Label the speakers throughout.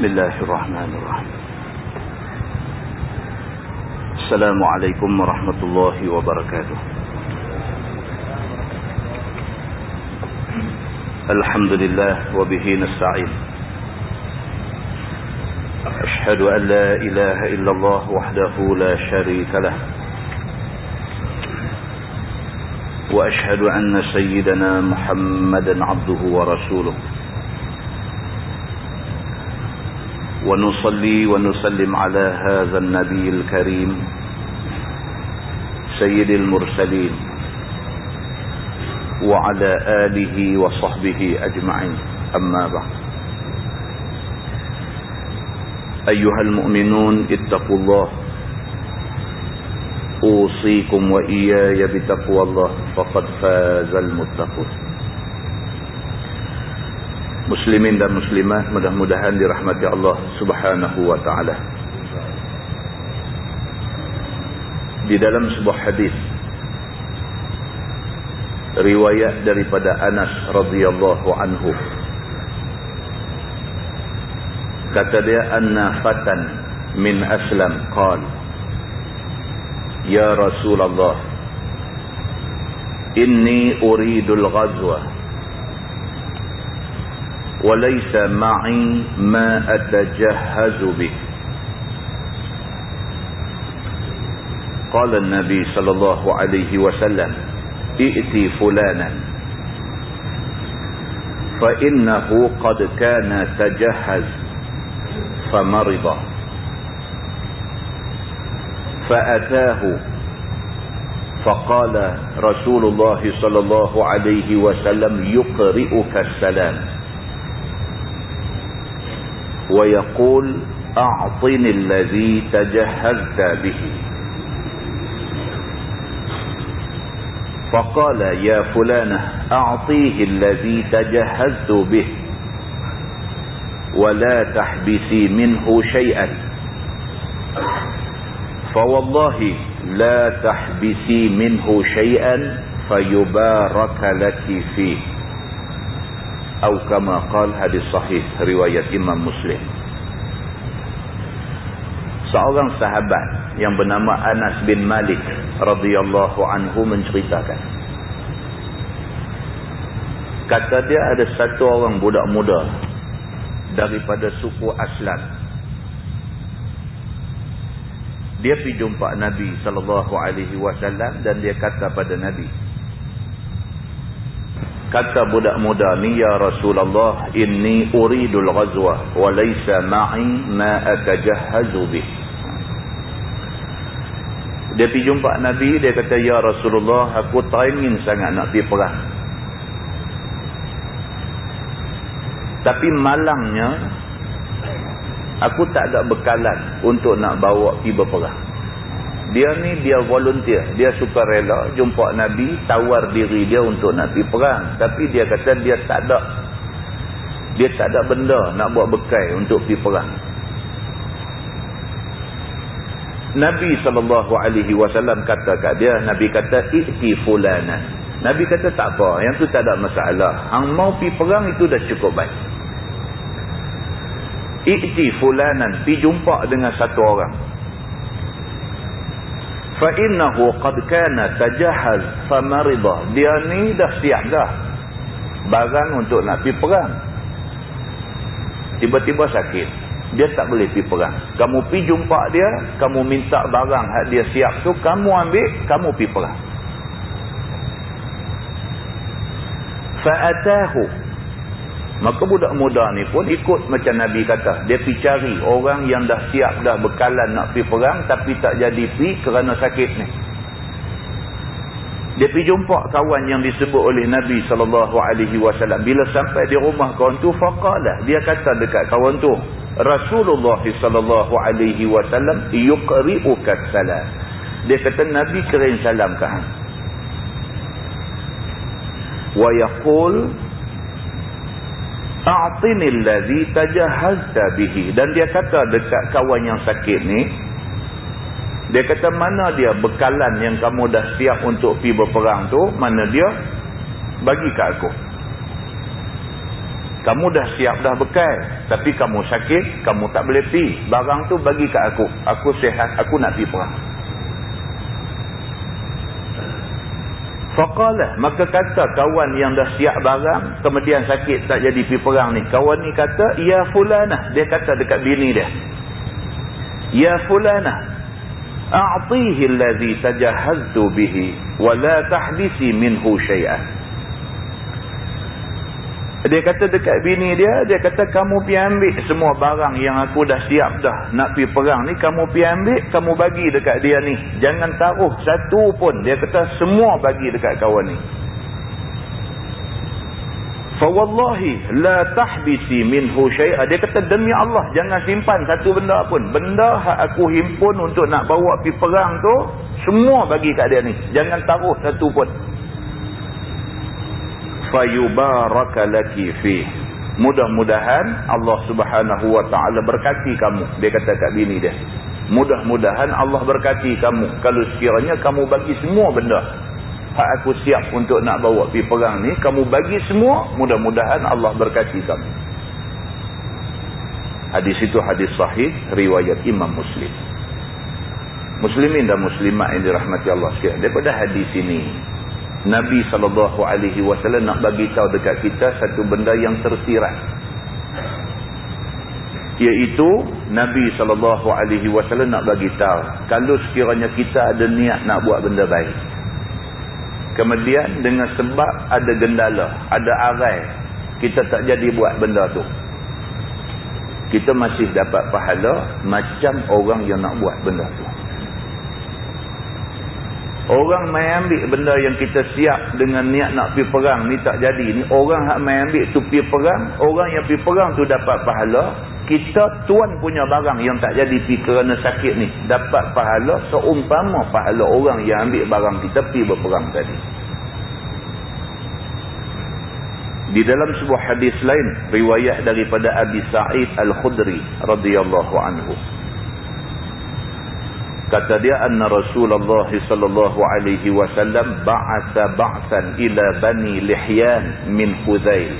Speaker 1: Bismillahirrahmanirrahim. Assalamualaikum warahmatullahi wabarakatuh. Alhamdulillah wa bihi nasta'in. Ashhadu an la ilaha illallah wahdahu la sharika lah. Wa ashhadu anna sayyidana Muhammadan abduhu wa rasuluh. ونصلي ونسلم على هذا النبي الكريم سيد المرسلين وعلى آله وصحبه أجمعين أما بعد أيها المؤمنون اتقوا الله أوصيكم وإياي بتقوى الله فقد فاز المتقون. Muslimin dan muslimat, mudah-mudahan dirahmati Allah Subhanahu wa taala. Di dalam sebuah hadis riwayat daripada Anas radhiyallahu anhu, kata dia, anna fatan min aslam qala ya Rasulullah inni uridul ghazwa وليس معي ما أتجهز به. قال النبي صلى الله عليه وسلم ائتي فلانا فإنه قد كان تجهز فمرض فأتاه فقال رسول الله صلى الله عليه وسلم يقرئك السلام ويقول أعطني الذي تجهزت به. فقال يا فلانة أعطيه الذي تجهزت به ولا تحبسي منه شيئا فوالله لا تحبسي منه شيئا فيبارك لك فيه. Atau kama qala, hadis sahih riwayat Imam Muslim. Seorang sahabat yang bernama Anas bin Malik radhiyallahu anhu menceritakan, kata dia ada satu orang budak muda daripada suku Aslam. Dia pergi jumpa Nabi sallallahu alaihi wasallam dan dia kata pada Nabi, kata budak muda ni, ya Rasulullah, inni uridul ghazwa wa laysa ma'i ma atajahhazu bih. Dia pergi jumpa Nabi, dia kata, ya Rasulullah, aku teringin sangat nak pergi perang. Tapi malangnya aku tak ada bekalan untuk nak bawa pergi berperang. Dia ni, dia volunteer, dia suka rela jumpa Nabi, tawar diri dia untuk nak pergi perang. Tapi dia kata dia tak ada benda nak buat bekal untuk pergi perang. Nabi SAW kata kat dia, Nabi kata, i'ti fulana. Nabi kata tak apa, yang tu tak ada masalah. Hang mau pergi perang itu dah cukup baik. I'ti fulanan, pergi jumpa dengan satu orang. فَإِنَّهُ قَدْ كَانَ تَجَهَّزْ فَمَرِضَ. Dia ni dah siap dah barang untuk nak pergi perang. Tiba-tiba sakit, dia tak boleh pergi perang. Kamu pergi jumpa dia, kamu minta barang hak dia siap tu, kamu ambil, kamu pergi perang. فَأَتَاهُ. Maka budak muda ni pun ikut macam Nabi kata. Dia pergi cari orang yang dah siap dah bekalan nak pergi perang tapi tak jadi pergi kerana sakit ni. Dia pergi jumpa kawan yang disebut oleh Nabi SAW. Bila sampai di rumah kawan tu, faqala, dia kata dekat kawan tu, Rasulullah SAW yuqri'uka salam. Dia kata Nabi kirim salam ke hang. Wa yaqul a'tini allazi tajahhazta bihi. Dan dia kata dekat kawan yang sakit ni, dia kata, mana dia bekalan yang kamu dah siap untuk pergi berperang tu, mana dia, bagi kat aku. Kamu dah siap dah bekal, tapi kamu sakit, kamu tak boleh pi. Barang tu bagi kat aku. Aku sihat, aku nak pi perang. Faqala, maka kata kawan yang dah siap barang, kemudian sakit tak jadi pi perang ni. Kawan ni kata, ya fulanah. Dia kata dekat bini dia. Ya fulanah, a'tihi allazi tajahaztu bihi, wa la tahdisi minhu syai'an. Dia kata dekat bini dia kata kamu pergi ambil semua barang yang aku dah siap dah nak pergi perang ni, kamu pergi ambil, kamu bagi dekat dia ni. Jangan taruh satu pun. Dia kata semua bagi dekat kawan ni. Fa wallahi la tahbisi minhu syai'a. Dia kata demi Allah jangan simpan satu benda pun. Benda hak aku himpun untuk nak bawa pergi perang tu, semua bagi kat dia ni. Jangan taruh satu pun. Fayubaraka laki fih. Mudah-mudahan Allah Subhanahu wa taala berkati kamu. Dia kata kat bini dia, mudah-mudahan Allah berkati kamu kalau sekiranya kamu bagi semua benda hak aku siap untuk nak bawa pergi perang ni, kamu bagi semua, mudah-mudahan Allah berkati kamu. Hadis itu hadis sahih riwayat Imam Muslim. Muslimin dan muslimat yang dirahmati Allah sekalian, daripada hadis ini Nabi SAW nak bagi tahu dekat kita satu benda yang tersirat, iaitu Nabi SAW nak bagi tahu kalau sekiranya kita ada niat nak buat benda baik, kemudian dengan sebab ada gendala, ada arai, kita tak jadi buat benda tu, kita masih dapat pahala macam orang yang nak buat benda tu. Orang main ambil benda yang kita siap dengan niat nak pergi perang ni tak jadi ni, orang hak main ambil tu pergi perang, orang yang pergi perang tu dapat pahala, kita tuan punya barang yang tak jadi pergi kerana sakit ni dapat pahala seumpama pahala orang yang ambil barang kita pergi berperang tadi. Di dalam sebuah hadis lain riwayat daripada Abi Sa'id Al-Khudri radhiyallahu anhu, kata dia, anna Rasulullah sallallahu alaihi wasallam ba'atha ba'san ila Bani Lihyan min Hudzail.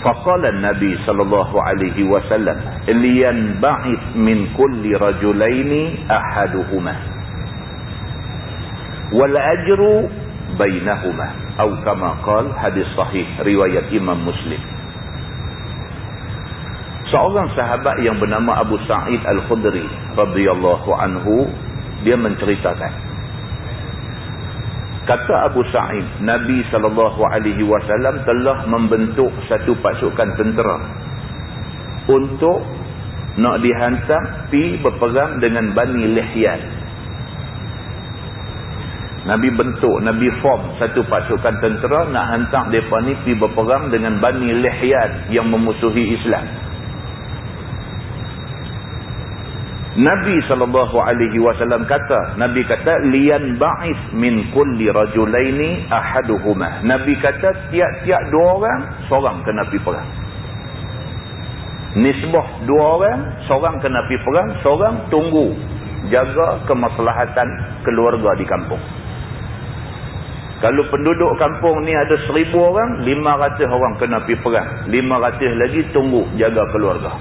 Speaker 1: Faqala an-nabi sallallahu alaihi wasallam liyanba'ith min kulli rajulaini ahaduhuma wal ajru bainahuma, atau kama qala, hadis sahih riwayat Imam Muslim. Seorang sahabat yang bernama Abu Sa'id Al-Khudri radhiyallahu anhu, dia menceritakan, kata Abu Sa'id, Nabi SAW telah membentuk satu pasukan tentera untuk nak dihantar pi berperang dengan Bani Lihyan. Nabi bentuk, Nabi form satu pasukan tentera nak hantar mereka ni pi berperang dengan Bani Lihyan yang memusuhi Islam. Nabi SAW kata, Nabi kata, liyan ba'is min kulli rajulaini ahaduhuma. Nabi kata, tiap-tiap dua orang, seorang kena pergi perang. Nisbah dua orang, seorang kena pergi perang, seorang tunggu, jaga kemaslahatan keluarga di kampung. Kalau penduduk kampung ni ada 1000 orang, 500 orang kena pergi perang, 500 lagi tunggu, jaga keluarga.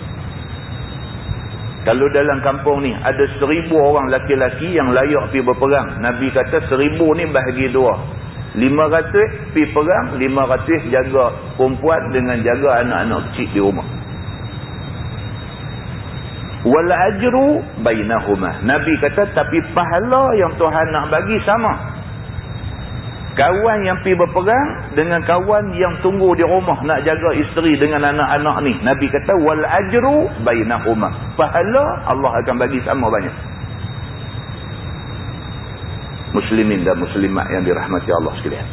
Speaker 1: Kalau dalam kampung ni ada 1000 orang laki-laki yang layak pergi berperang, Nabi kata 1000 ni bahagi dua. 500 pergi perang, 500 jaga perempuan dengan jaga anak-anak kecil di rumah. Wal ajru bainahuma. Nabi kata tapi pahala yang Tuhan nak bagi sama. Kawan yang pergi berperang dengan kawan yang tunggu di rumah nak jaga isteri dengan anak-anak ni, Nabi kata wal ajru bainahuma. Pahala Allah akan bagi sama banyak. Muslimin dan muslimat yang dirahmati Allah sekalian,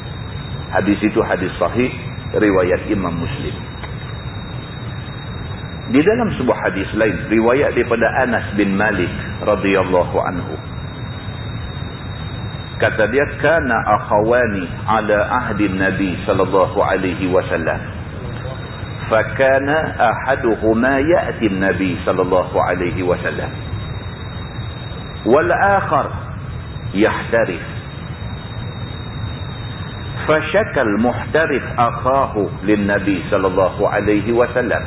Speaker 1: hadis itu hadis sahih riwayat Imam Muslim. Di dalam sebuah hadis lain riwayat daripada Anas bin Malik radhiyallahu anhu, kata dia, kana akhawani ala ahdi Nabi sallallahu alaihi wasallam, fakana ahaduhuma ya'ti Nabi sallallahu alaihi wasallam wal akhar yahtarif, Fashakal muhtarif akhahu lin Nabi sallallahu alaihi wasallam.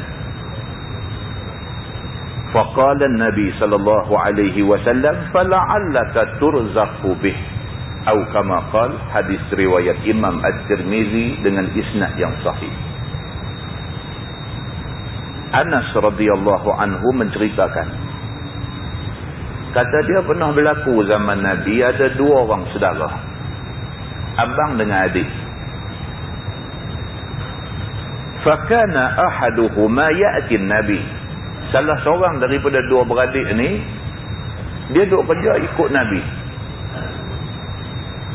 Speaker 1: Faqala an-Nabi sallallahu alaihi wasallam fala'allaka turzaqu bih. Atau kama qala, hadis riwayat Imam At-Tirmizi dengan isnad yang sahih. Anas radhiyallahu anhu menceritakan, kata dia pernah berlaku zaman Nabi ada dua orang saudara, abang dengan adik. Fakana ahaduhuma ya'ti an-Nabi. Salah seorang daripada dua beradik ni, dia duk kerja ikut Nabi.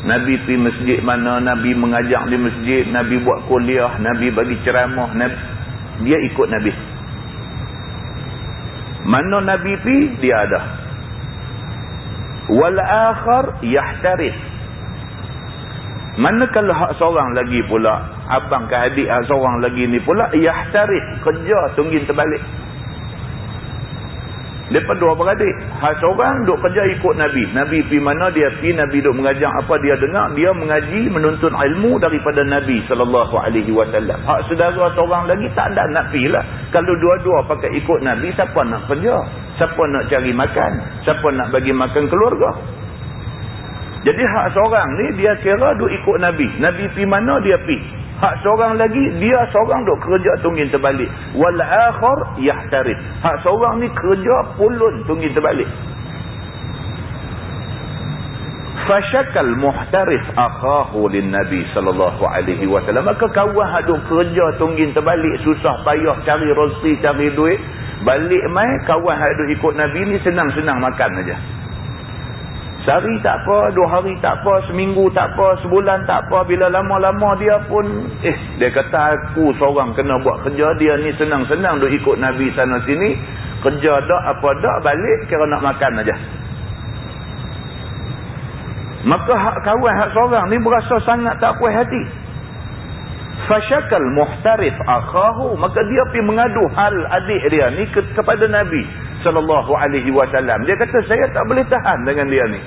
Speaker 1: Nabi pergi masjid mana, Nabi mengajar di masjid, Nabi buat kuliah, Nabi bagi ceramah, dia ikut Nabi. Mana Nabi pergi, dia ada. Wal akhar yahtarif. Manakala hak seorang lagi pula, abang ke adik hak seorang lagi ni pula, yahtarif, kerja tunggin terbalik. Lepas dua beradik, hak seorang duk kerja ikut Nabi. Nabi pergi mana, dia pergi. Nabi duk mengajar apa, dia dengar. Dia mengaji, menuntut ilmu daripada Nabi SAW. Hak saudara seorang lagi tak ada nak pergi lah. Kalau dua-dua pakai ikut Nabi, siapa nak kerja? Siapa nak cari makan? Siapa nak bagi makan keluarga? Jadi hak seorang ni, dia kira duk ikut Nabi. Nabi pergi mana, dia pergi. Hak seorang lagi, dia seorang duk kerja tunggin terbalik. Wal akhar yahtarif. Hak seorang ni kerja pulun tunggin terbalik. Fashakal muhtarif akhahu lin Nabi sallallahu alaihi wasallam. Maka kawan hak duk kerja tunggin terbalik, susah payah cari rezeki, cari duit, balik mai kawan hak duk ikut Nabi ni senang-senang makan aja. Sehari tak apa, 2 hari tak apa, seminggu tak apa, sebulan tak apa. Bila lama-lama dia pun, dia kata aku seorang kena buat kerja. Dia ni senang-senang duk ikut Nabi sana sini. Kerja dak, apa dak, balik kira nak makan aja. Maka hak kawan, hak seorang ni berasa sangat tak puas hati. Fashakal muhtarif akhahu. Maka dia pergi mengadu hal adik dia ni kepada Nabi sallallahu alaihi wasallam. Dia kata, saya tak boleh tahan dengan dia ni.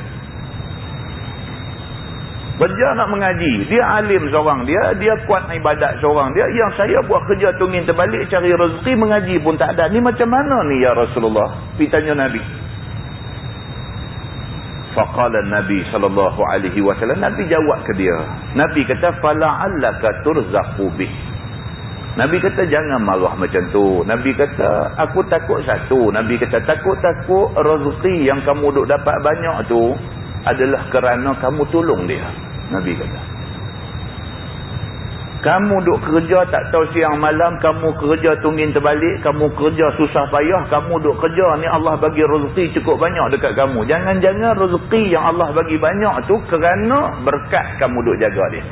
Speaker 1: Kerja nak mengaji, dia alim seorang dia kuat ibadat seorang dia. Yang saya buat kerja tunggin terbalik, cari rezeki, mengaji pun tak ada. Ni macam mana ni ya Rasulullah? Pergi tanya Nabi. Faqala Nabi sallallahu alaihi wasallam. Nabi jawab ke dia. Nabi kata, fala'allaka turzaqu bih. Nabi kata, jangan marah macam tu. Nabi kata, aku takut satu. Nabi kata, takut-takut rezeki yang kamu duk dapat banyak tu adalah kerana kamu tolong dia. Nabi kata, kamu duk kerja tak tahu siang malam, kamu kerja tunggin terbalik, kamu kerja susah payah, kamu duk kerja ni Allah bagi rezeki cukup banyak dekat kamu. Jangan-jangan rezeki yang Allah bagi banyak tu kerana berkat kamu duk jaga dia.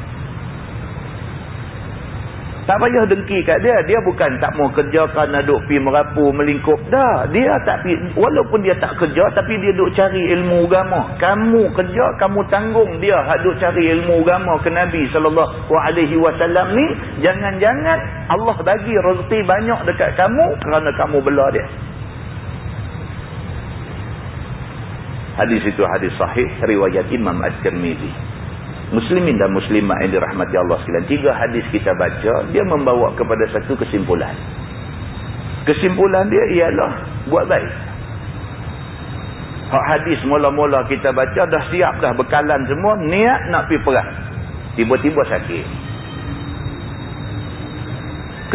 Speaker 1: Tak payah dengki kat dia. Dia bukan tak mau kerja kerana duk pergi merapu, melingkup. Dah. Dia tak pergi. Walaupun dia tak kerja, tapi dia duk cari ilmu agama. Kamu kerja, kamu tanggung dia hak duk cari ilmu agama ke Nabi SAW ni. Jangan-jangan Allah bagi rezeki banyak dekat kamu kerana kamu bela dia. Hadis itu hadis sahih riwayat Imam At-Tirmizi. Muslimin dan muslimat yang dirahmati Allah sekalian, 3 hadis kita baca, dia membawa kepada satu kesimpulan. Kesimpulan dia ialah buat baik. Hak hadis mula-mula kita baca dah siap dah bekalan semua, niat nak pergi perang. Tiba-tiba sakit.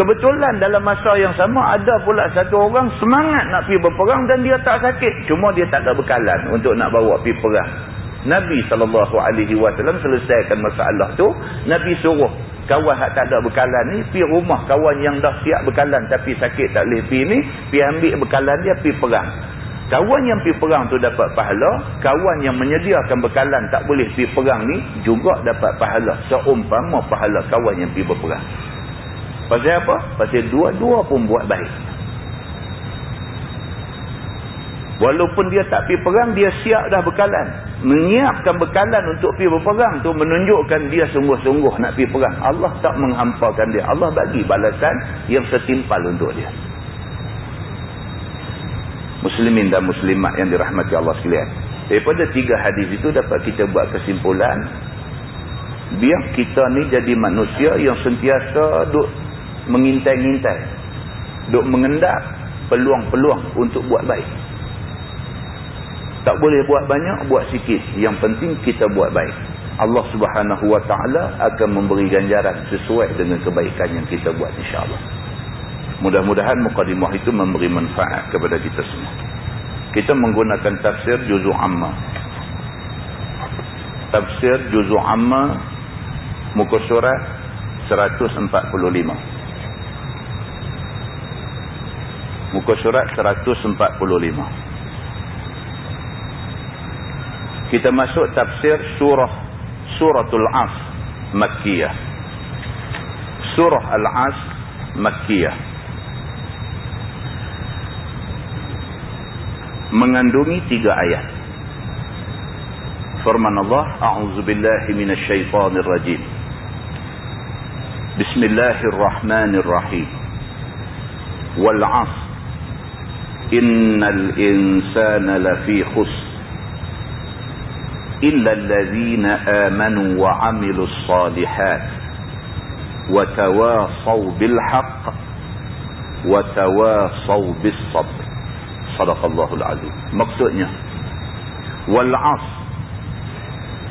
Speaker 1: Kebetulan dalam masa yang sama ada pula satu orang semangat nak pergi berperang dan dia tak sakit. Cuma dia tak ada bekalan untuk nak bawa pergi perang. Nabi SAW selesaikan masalah tu. Nabi suruh kawan yang tak ada bekalan ni pergi rumah kawan yang dah siap bekalan tapi sakit tak boleh pergi ni, pergi ambil bekalan dia, pergi perang. Kawan yang pergi perang tu dapat pahala, kawan yang menyediakan bekalan tak boleh pergi perang ni juga dapat pahala seumpama pahala kawan yang pergi berperang. Pasal apa? Pasal dua-dua pun buat baik. Walaupun dia tak pergi perang, dia siap dah bekalan. Menyiapkan bekalan untuk pergi berperang tu menunjukkan dia sungguh-sungguh nak pergi perang. Allah tak menghampakan dia. Allah bagi balasan yang setimpal untuk dia. Muslimin dan muslimat yang dirahmati Allah sekalian. Daripada 3 hadis itu dapat kita buat kesimpulan. Biar kita ni jadi manusia yang sentiasa duk mengintai-ngintai, duk mengendap peluang-peluang untuk buat baik. Tak boleh buat banyak, buat sikit. Yang penting kita buat baik. Allah Subhanahu Wa Taala akan memberi ganjaran sesuai dengan kebaikan yang kita buat, insya-Allah. Mudah-mudahan mukadimah itu memberi manfaat kepada kita semua. Kita menggunakan tafsir Juz'u Amma. Tafsir Juz'u Amma muka surat 145. Muka surat 145. Kita masuk tafsir Suratul As Makkiyah. Surah Al-As Makkiyah. Mengandungi 3 ayat. Firman Allah, A'udzubillahi minasyaitonir rajim. Bismillahirrahmanirrahim. Wal 'asr. Innal insana lafi khusr. إلا الذين آمنوا وعملوا الصالحات وتواصوا بالحق وتواصوا بالصبر. صدق الله العظيم. Maksudnya, wal 'asr,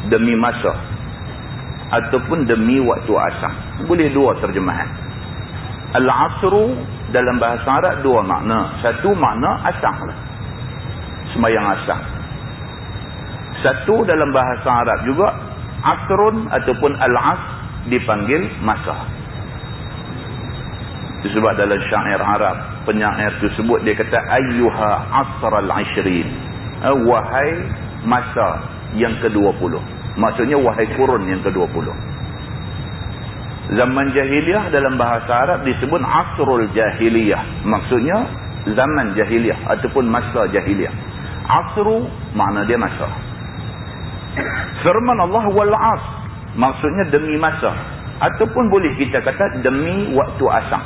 Speaker 1: demi masa ataupun demi waktu asar. Boleh dua terjemahan. Al-'asru dalam bahasa Arab dua makna. Satu makna asar lah, sembahyang asar. Satu dalam bahasa Arab juga, asrun ataupun al-'asr dipanggil masa. Itu sebab dalam syair Arab, penyair itu sebut, dia kata ayyuha asral 'ishrin, wahai masa yang ke-20. Maksudnya wahai kurun yang ke-20. Zaman jahiliyah dalam bahasa Arab disebut asrul jahiliyah. Maksudnya zaman jahiliyah ataupun masa jahiliyah. Asru makna dia masa. Firman Allah wal 'asr, maksudnya demi masa, ataupun boleh kita kata demi waktu asar.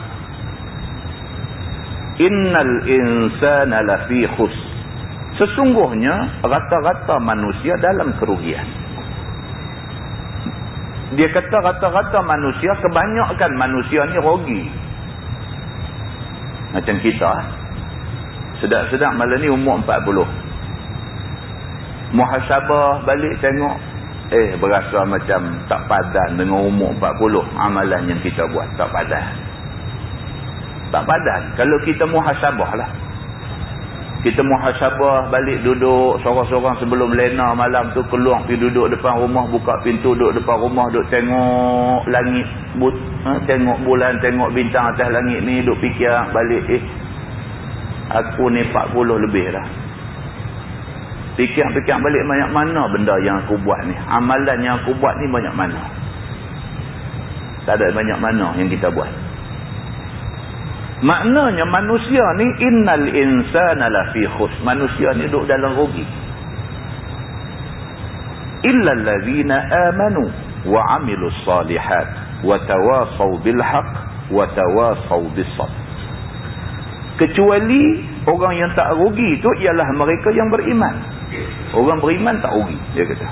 Speaker 1: Innal insana lafi khusr. Sesungguhnya rata-rata manusia dalam kerugian. Dia kata rata-rata manusia, kebanyakan manusia ni rugi. Macam kita, sedap-sedap malam ni umur 40. Muhasabah balik tengok, berasa macam tak padan dengan umur 40. Amalan yang kita buat tak padan. Tak padan. Kalau kita muhasabah lah, kita muhasabah balik, duduk sorang-sorang sebelum lena malam tu, keluar pergi duduk depan rumah, buka pintu, duduk depan rumah, duduk tengok langit, tengok bulan, tengok bintang atas langit ni, duduk fikir balik, aku ni 40 lebih dah. Fikir-fikir balik, banyak mana benda yang aku buat ni, amalan yang aku buat ni banyak mana. Tak ada banyak mana yang kita buat. Maknanya manusia ni, innal insana lafi khusr, manusia ni duduk dalam rugi. Illa allazina amanu wa amilus salihat wa tawasaw bil haqq wa tawasaw bis sabr. Kecuali orang yang tak rugi itu ialah mereka yang beriman. Orang beriman tak rugi, dia kata.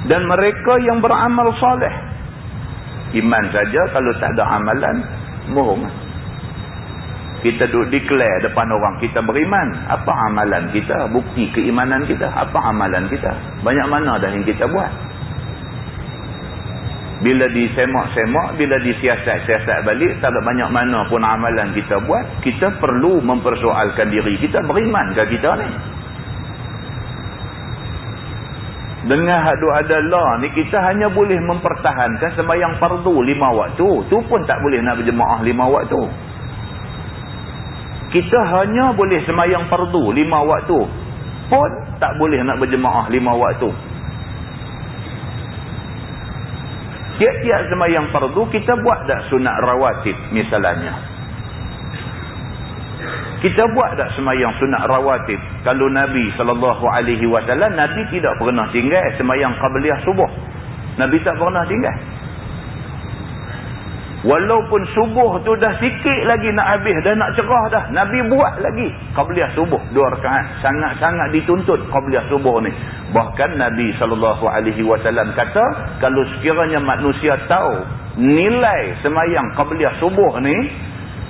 Speaker 1: Dan mereka yang beramal soleh. Iman saja kalau tak ada amalan, bohong. Kita duduk declare depan orang kita beriman. Apa amalan kita? Bukti keimanan kita. Apa amalan kita? Banyak mana dah yang kita buat? Bila disemak-semak, bila disiasat-siasat balik, tak ada banyak mana pun amalan kita buat. Kita perlu mempersoalkan diri kita, berimankah kita ni? Dengan hadu adalah ni, kita hanya boleh mempertahankan sembahyang fardu 5 waktu. Tu pun tak boleh nak berjemaah 5 waktu. Kita hanya boleh sembahyang fardu 5 waktu, pun tak boleh nak berjemaah 5 waktu. Tiap-tiap sembahyang fardu kita buat tak sunat rawatib misalnya? Kita buat tak sembahyang sunat rawatib? Kalau Nabi SAW, Nabi tidak pernah tinggal sembahyang qabliyah subuh. Nabi tak pernah tinggal. Walaupun subuh tu dah sikit lagi nak habis, dah nak cerah dah, Nabi buat lagi qabliyah subuh 2 rakaat. Sangat-sangat dituntut qabliyah subuh ni. Bahkan Nabi SAW kata, kalau sekiranya manusia tahu nilai semayang qabliyah subuh ni,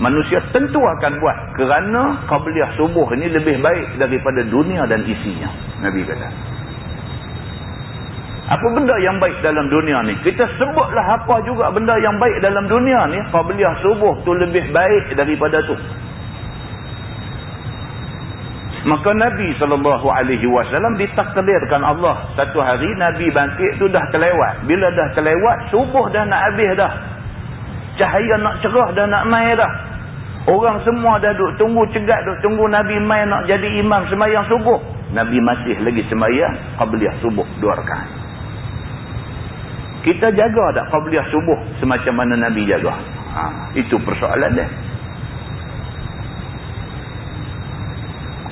Speaker 1: manusia tentu akan buat, kerana qabliyah subuh ni lebih baik daripada dunia dan isinya. Nabi kata. Apa benda yang baik dalam dunia ni? Kita sebutlah apa juga benda yang baik dalam dunia ni, qabliyah subuh tu lebih baik daripada tu. Maka Nabi SAW ditakdirkan Allah, satu hari Nabi bangkit tu dah terlewat. Bila dah terlewat, subuh dah nak habis dah. Cahaya nak cerah dah nak mai dah. Orang semua dah duk tunggu cegat, duk tunggu Nabi mai nak jadi imam semayang subuh. Nabi masih lagi semayang qabliyah subuh 2 rakaat. Kita jaga tak qabliyah subuh semacam mana Nabi jaga? Itu persoalan dia.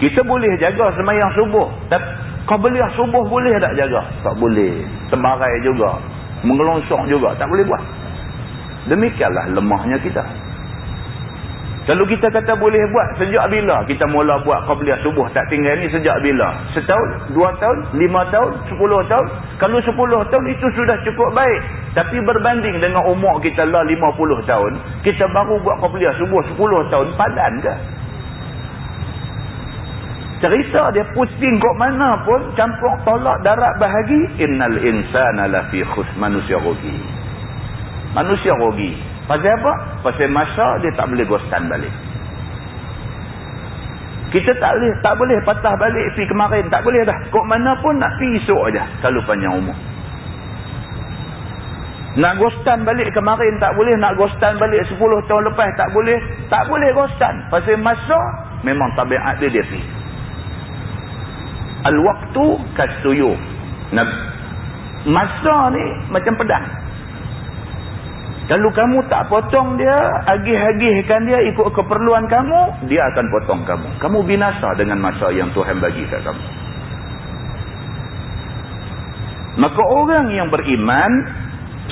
Speaker 1: Kita boleh jaga semayang subuh, tapi qabliyah subuh boleh tak jaga? Tak boleh. Terbarai juga, mengelonsong juga, tak boleh buat. Demikianlah lemahnya kita. Kalau kita kata boleh buat, sejak bila kita mula buat qabliyah subuh tak tinggal ni? Sejak bila? Setahun? 2 tahun? 5 tahun? 10 tahun? Kalau 10 tahun itu sudah cukup baik. Tapi berbanding dengan umur kita lah 50 tahun, kita baru buat qabliyah subuh 10 tahun, padan ke? Cerita dia pusing kok mana pun, campur tolak darat bahagi. Innal insana lafi khus, manusia rugi. Manusia rugi. Pasal apa? Pasal masa dia tak boleh gostan balik. Kita tak boleh patah balik pergi kemarin. Tak boleh dah. Kok mana pun nak pergi esok aja kalau panjang umur. Nak gostan balik kemarin tak boleh. Nak gostan balik 10 tahun lepas tak boleh. Tak boleh gostan. Pasal masa memang tabiat dia pergi. Al-waqtu kasuyuf. Masa ni macam pedang. Kalau kamu tak potong dia, agih-agihkan dia ikut keperluan kamu, dia akan potong kamu. Kamu binasa dengan masa yang Tuhan bagi kat kamu. Maka orang yang beriman,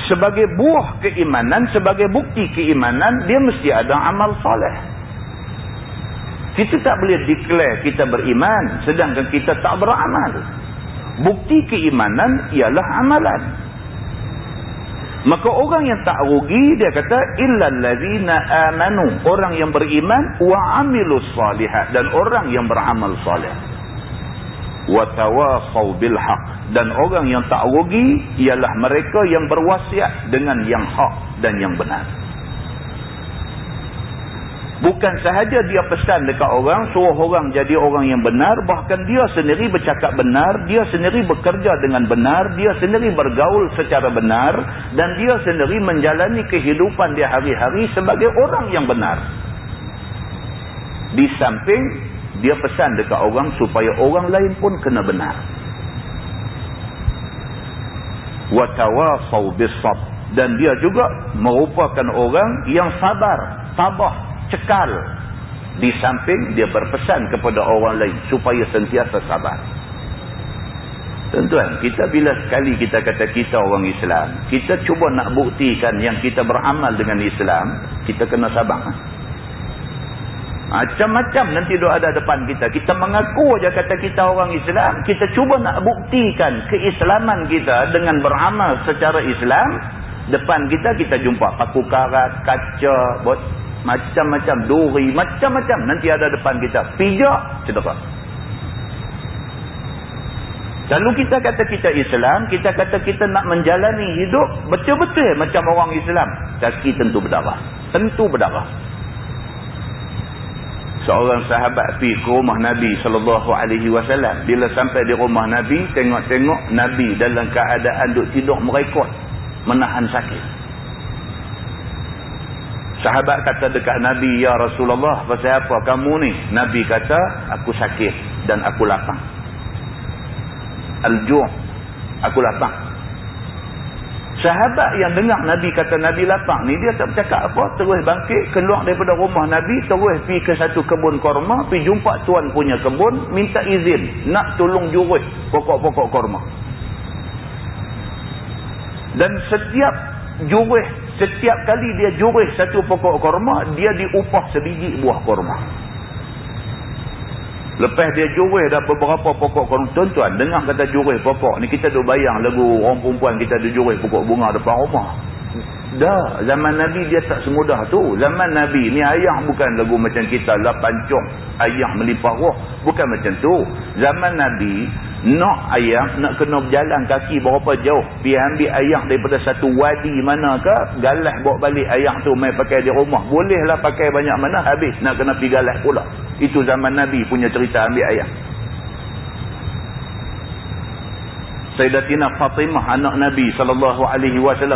Speaker 1: sebagai buah keimanan, sebagai bukti keimanan, dia mesti ada amal soleh. Kita tak boleh declare kita beriman, sedangkan kita tak beramal. Bukti keimanan ialah amalan. Maka orang yang tak rugi, dia kata illal ladzina amanu, orang yang beriman wa amilus salihat, dan orang yang beramal soleh. Wa tawasau bil haq, dan orang yang tak rugi ialah mereka yang berwasiat dengan yang hak dan yang benar. Bukan sahaja dia pesan dekat orang, suruh orang jadi orang yang benar, bahkan dia sendiri bercakap benar, dia sendiri bekerja dengan benar, dia sendiri bergaul secara benar, dan dia sendiri menjalani kehidupan dia hari-hari sebagai orang yang benar. Di samping dia pesan dekat orang supaya orang lain pun kena benar. Wa tawasau bis sabr, dan dia juga merupakan orang yang sabar, tabah, cekal. Di samping dia berpesan kepada orang lain supaya sentiasa sabar. Tuan-tuan, kita bila sekali kita kata kita orang Islam, kita cuba nak buktikan yang kita beramal dengan Islam, kita kena sabar. Macam-macam nanti dia ada depan kita. Kita mengaku aja kata kita orang Islam, kita cuba nak buktikan keislaman kita dengan beramal secara Islam. Depan kita jumpa paku karat, kaca, macam-macam, duri, macam-macam nanti ada depan kita. Pijak, cedera. Kalau kita kata kita Islam, kita kata kita nak menjalani hidup betul-betul macam orang Islam, kaki tentu berdarah. Tentu berdarah. Seorang sahabat pergi ke rumah Nabi SAW. Bila sampai di rumah Nabi, tengok-tengok Nabi dalam keadaan duk tidur merekod, menahan sakit. Sahabat kata dekat Nabi, ya Rasulullah, pasal apa kamu ni? Nabi kata, aku sakit dan aku lapang. Al-ju', aku lapang. Sahabat yang dengar Nabi kata Nabi lapang ni, dia tak bercakap apa, terus bangkit, keluar daripada rumah Nabi, terus pergi ke satu kebun korma, pergi jumpa tuan punya kebun, minta izin, nak tolong jurus pokok-pokok korma. Dan setiap jurus Setiap kali dia jurih satu pokok korma, dia diupah sebiji buah korma. Lepas dia jurih dah beberapa pokok korma. Tuan-tuan, dengar kata jurih pokok ni, kita duk bayang lagu orang perempuan kita ada jurih pokok bunga depan rumah. Dah, zaman Nabi dia tak semudah tu. Zaman Nabi ni ayah bukan lagu macam kita lah pancung, ayah melimpah roh. Bukan macam tu. Zaman Nabi, nak ayah, nak kena berjalan kaki berapa jauh. Pergi ambil ayah daripada satu wadi manakah, galah bawa balik ayah tu main pakai di rumah. Bolehlah pakai banyak mana, habis nak kena pergi galah pula. Itu zaman Nabi punya cerita ambil ayah. Sayyidatina Fatimah anak Nabi SAW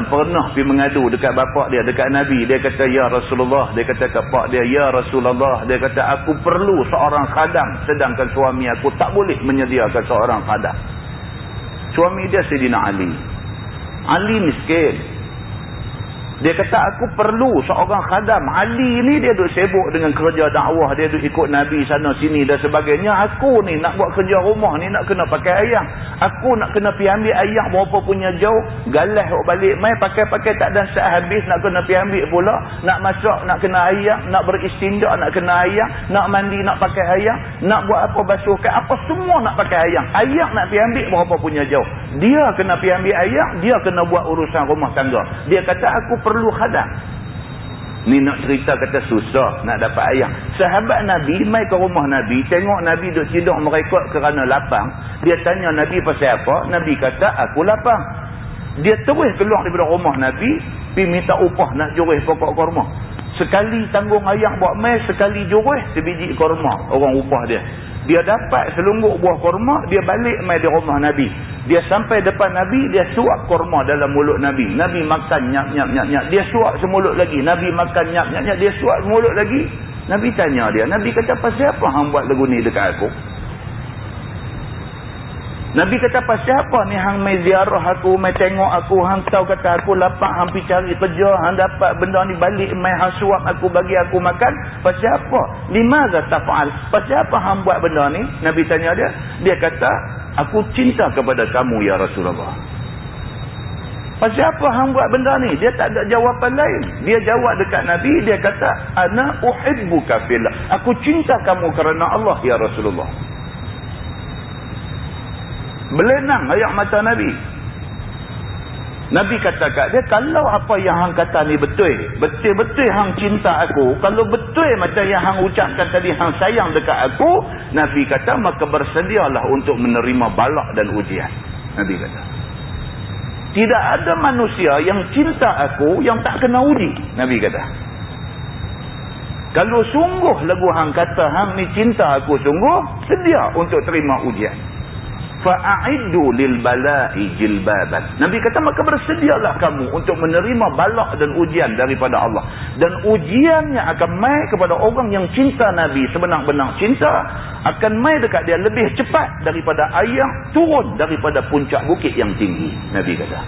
Speaker 1: pernah pergi mengadu dekat bapak dia, dekat Nabi. Dia kata, ya Rasulullah. Dia kata ke pak dia, ya Rasulullah. Dia kata, aku perlu seorang khadam, sedangkan suami aku tak boleh menyediakan seorang khadam. Suami dia Sayyidina Ali. Ali miskin. Dia kata, aku perlu seorang khadam. Ali ni dia duk sibuk dengan kerja dakwah, dia duk ikut Nabi sana sini dan sebagainya. Aku ni nak buat kerja rumah ni, nak kena pakai ayam. Aku nak kena pergi ambil ayam berapa punya jauh, galah balik mai pakai-pakai tak dan sah habis, nak kena pergi ambil pula. Nak masak nak kena ayam, nak beristinja nak kena ayam, nak mandi nak pakai ayam, nak buat apa basuhkan apa semua nak pakai ayam. Ayam nak pergi ambil berapa punya jauh, dia kena pergi ambil ayam, dia kena buat urusan rumah tangga. Dia kata, aku perlu khadam. Ni nak cerita kata susah nak dapat ayam. Sahabat Nabi mai ke rumah Nabi, tengok Nabi duk tidur merekod kerana lapang. Dia tanya Nabi pasal apa? Nabi kata, aku lapang. Dia terus keluar daripada rumah Nabi, pergi minta upah nak jurih pokok korma. Sekali tanggung ayam buat mai, sekali jurih sebiji korma orang upah dia. Dia dapat selungguk buah korma, dia balik mai di rumah Nabi. Dia sampai depan Nabi, dia suap korma dalam mulut Nabi. Nabi makan nyap nyap nyap nyap. Dia suap semulut lagi. Nabi makan nyap nyap nyap. Dia suap semulut lagi. Nabi tanya dia. Nabi kata, pasal apa hang buat lagu ni dekat aku? Nabi kata, pasal apa ni hang mai ziarah aku, mai tengok aku, hang tahu kata aku lapang, hang pergi cari kerja, hang dapat benda ni balik, mai hang suap aku, bagi aku makan. Pasal apa? Limaza taf'al? Pasal apa hang buat benda ni? Nabi tanya dia. Dia kata, aku cinta kepada kamu ya Rasulullah. Pasal apa hang buat benda ni? Dia tak ada jawapan lain. Dia jawab dekat Nabi, dia kata, ana uhibbuka fillah. Aku cinta kamu kerana Allah ya Rasulullah. Belenang ayat mata Nabi. Nabi kata kat dia, kalau apa yang hang kata ni betul, betul-betul hang cinta aku, kalau betul macam yang hang ucapkan tadi, hang sayang dekat aku, Nabi kata, maka bersedialah untuk menerima balak dan ujian. Nabi kata, tidak ada manusia yang cinta aku yang tak kena uji. Nabi kata, kalau sungguh lagu hang kata hang ni cinta aku sungguh, sedia untuk terima ujian. Fa'iddu lil bala'i jilbaban. Nabi kata, maka bersedialah kamu untuk menerima balak dan ujian daripada Allah. Dan ujiannya akan mai kepada orang yang cinta Nabi sebenar-benar cinta, akan mai dekat dia lebih cepat daripada air turun daripada puncak bukit yang tinggi. Nabi kata.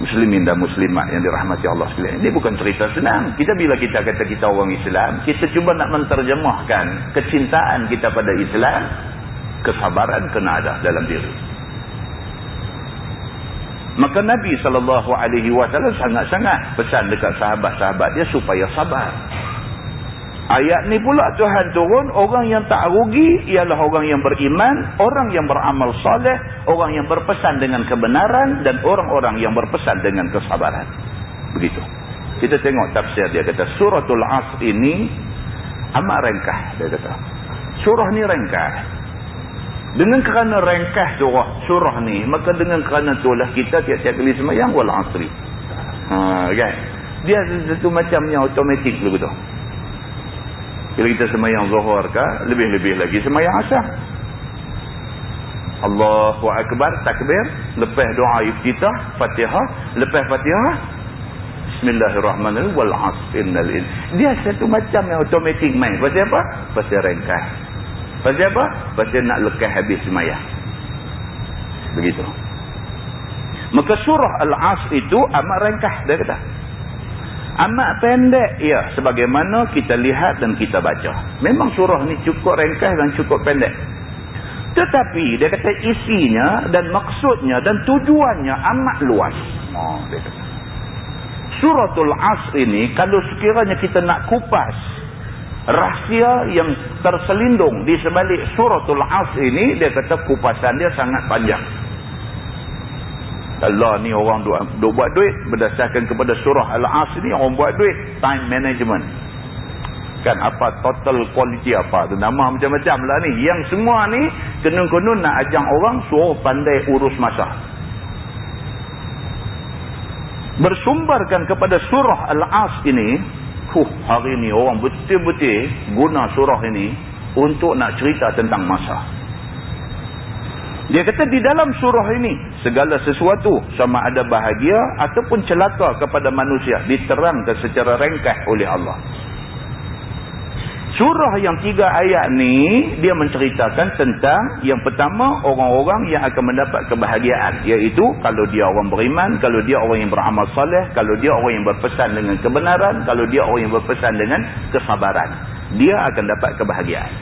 Speaker 1: Muslimin dan muslimat yang dirahmati Allah sekalian, ini bukan cerita senang. Bila kita kata kita orang Islam, kita cuba nak menterjemahkan kecintaan kita pada Islam. Kesabaran kena ada dalam diri. Maka Nabi SAW sangat-sangat pesan dekat sahabat-sahabat dia supaya sabar. Ayat ni pula Tuhan turun, orang yang tak rugi ialah orang yang beriman, orang yang beramal soleh, orang yang berpesan dengan kebenaran, dan orang-orang yang berpesan dengan kesabaran. Begitu. Kita tengok tafsir dia, kata suratul Asr ini amat ringkas. Dia kata surah ni ringkas. Dengan kerana ringkas surah ni, maka dengan kerana itulah kita tiap-tiap kali semayang wal asri. Kan? Dia satu macamnya automatik begitu. Bila kita semayang zuhur ke, lebih-lebih lagi semayang asar. Allahu Akbar, takbir, lepas doa iftitah, Fatihah, lepas Fatihah, Bismillahirrahmanirrahim wal asr innal insana. Dia satu macam yang automatik main. Pasal apa? Pasal ringkas. Pasal apa? Pasal nak lekas habis semayang. Begitu. Maka surah Al-Asr itu amat ringkas, dia kata. Amat pendek, ya, sebagaimana kita lihat dan kita baca. Memang surah ni cukup ringkas dan cukup pendek. Tetapi dia kata isinya dan maksudnya dan tujuannya amat luas. Dia kata. Suratul Asr ini, kalau sekiranya kita nak kupas rahsia yang terselindung di sebalik Suratul Asr ini, dia kata kupasan dia sangat panjang. Allah ni orang duk buat duit berdasarkan kepada surah Al-Asr ni, orang buat duit time management kan, apa total quality apa tu, nama macam-macam lah ni. Yang semua ni kenun-kenun nak ajang orang suruh pandai urus masa. Bersumberkan kepada surah Al-Asr ini, hari ni orang betul-betul guna surah ini untuk nak cerita tentang masa. Dia kata di dalam surah ini, segala sesuatu sama ada bahagia ataupun celaka kepada manusia diterangkan secara ringkas oleh Allah. Surah yang 3 ayat ni, dia menceritakan tentang yang pertama, orang-orang yang akan mendapat kebahagiaan. Iaitu kalau dia orang beriman, kalau dia orang yang beramal soleh, kalau dia orang yang berpesan dengan kebenaran, kalau dia orang yang berpesan dengan kesabaran. Dia akan dapat kebahagiaan.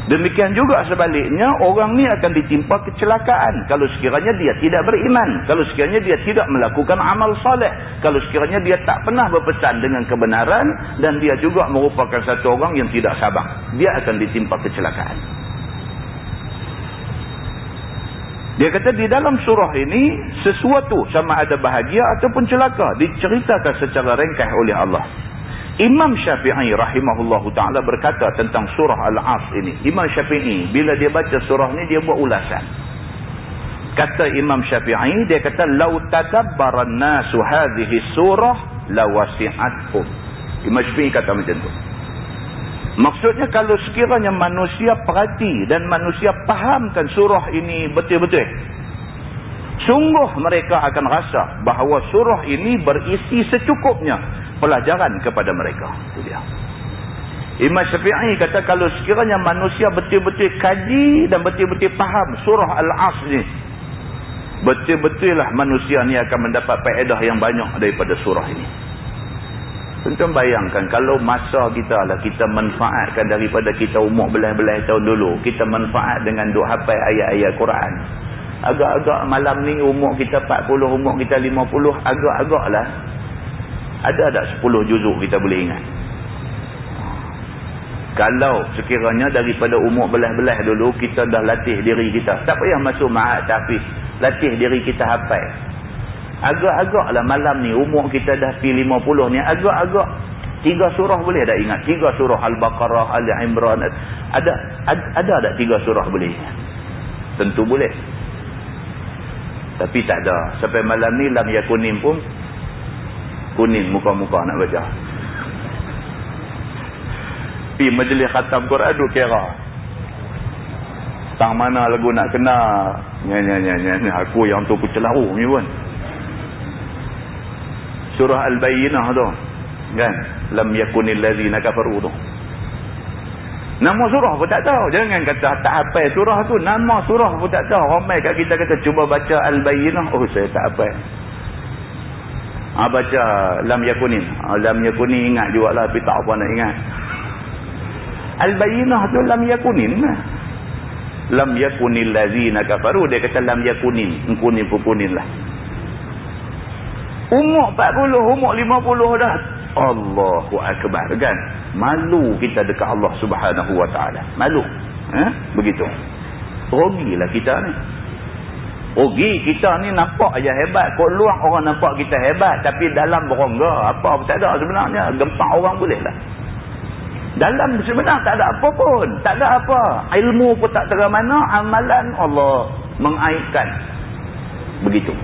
Speaker 1: Demikian juga sebaliknya, orang ni akan ditimpa kecelakaan kalau sekiranya dia tidak beriman, kalau sekiranya dia tidak melakukan amal soleh, kalau sekiranya dia tak pernah berpesan dengan kebenaran, dan dia juga merupakan satu orang yang tidak sabar, dia akan ditimpa kecelakaan. Dia kata di dalam surah ini, sesuatu sama ada bahagia ataupun celaka diceritakan secara ringkas oleh Allah. Imam Syafi'i rahimahullahu ta'ala berkata tentang surah Al-Asr ini. Imam Syafi'i bila dia baca surah ni, dia buat ulasan. Kata Imam Syafi'i, dia kata lau tadabbaran nasu hadhihi surah lawasi'athum. Imam Syafi'i kata macam tu. Maksudnya kalau sekiranya manusia perhati dan manusia fahamkan surah ini betul-betul, sungguh mereka akan rasa bahawa surah ini berisi secukupnya pelajaran kepada mereka. Itu dia. Imam Syafi'i kata kalau sekiranya manusia betul-betul kaji dan betul-betul faham surah Al-Asr ni, betul-betul lah manusia ni akan mendapat faedah yang banyak daripada surah ini. Tuan-tuan bayangkan kalau masa kita lah kita manfaatkan daripada kita umur belah-belah tahun dulu, kita manfaat dengan duk hafal ayat-ayat Quran. Agak-agak malam ni umur kita 40, umur kita 50, agak-agak lah ada tak 10 juzuk kita boleh ingat. Kalau sekiranya daripada umur belah-belah dulu kita dah latih diri kita, tak payah masuk ma'ad tahfiz, latih diri kita hafal. Agak-agak lah malam ni umur kita dah pergi 50 ni, agak-agak 3 surah boleh tak ingat? 3 surah Al-Baqarah, Al-Imran, ada tak 3 surah boleh ingat? Tentu boleh. Tapi tak ada. Sampai malam ni lam yakunim pun kuning muka-muka nak baca. Pergi majlis khatam Quran duk kira. Tang mana lagu nak kena. Nyanyi aku yang tu kucelaru ni pun. Surah Al-Bayyinah tu. Kan? Lam yakunil ladzina kafaru tu. Nama surah pun tak tahu. Jangan kata tak hafal surah tu. Nama surah pun tak tahu. Ramai kat kita kata cuba baca Al-Bayyinah. Oh saya tak hafal. Baca Lam Yakunin. Lam Yakunin ingat jugalah, tapi tak apa nak ingat. Al-Bayyinah tu Lam Yakunin lah. Lam Yakunil lazina kafaru. Dia kata Lam Yakunin. Kunin pun kunin lah. Umur 40, umur 50 dah. Allahu Akbar kan. Malu kita dekat Allah Subhanahu Wa Ta'ala. Malu. Begitu. Rugilah kita ni. Rugi kita ni nampak aja hebat. Kok luar orang nampak kita hebat, tapi dalam berongga apa pun tak ada sebenarnya. Gempak orang boleh lah. Dalam sebenarnya tak ada apa pun. Tak ada apa. Ilmu pun tak terang mana. Amalan Allah mengaibkan. Begitu.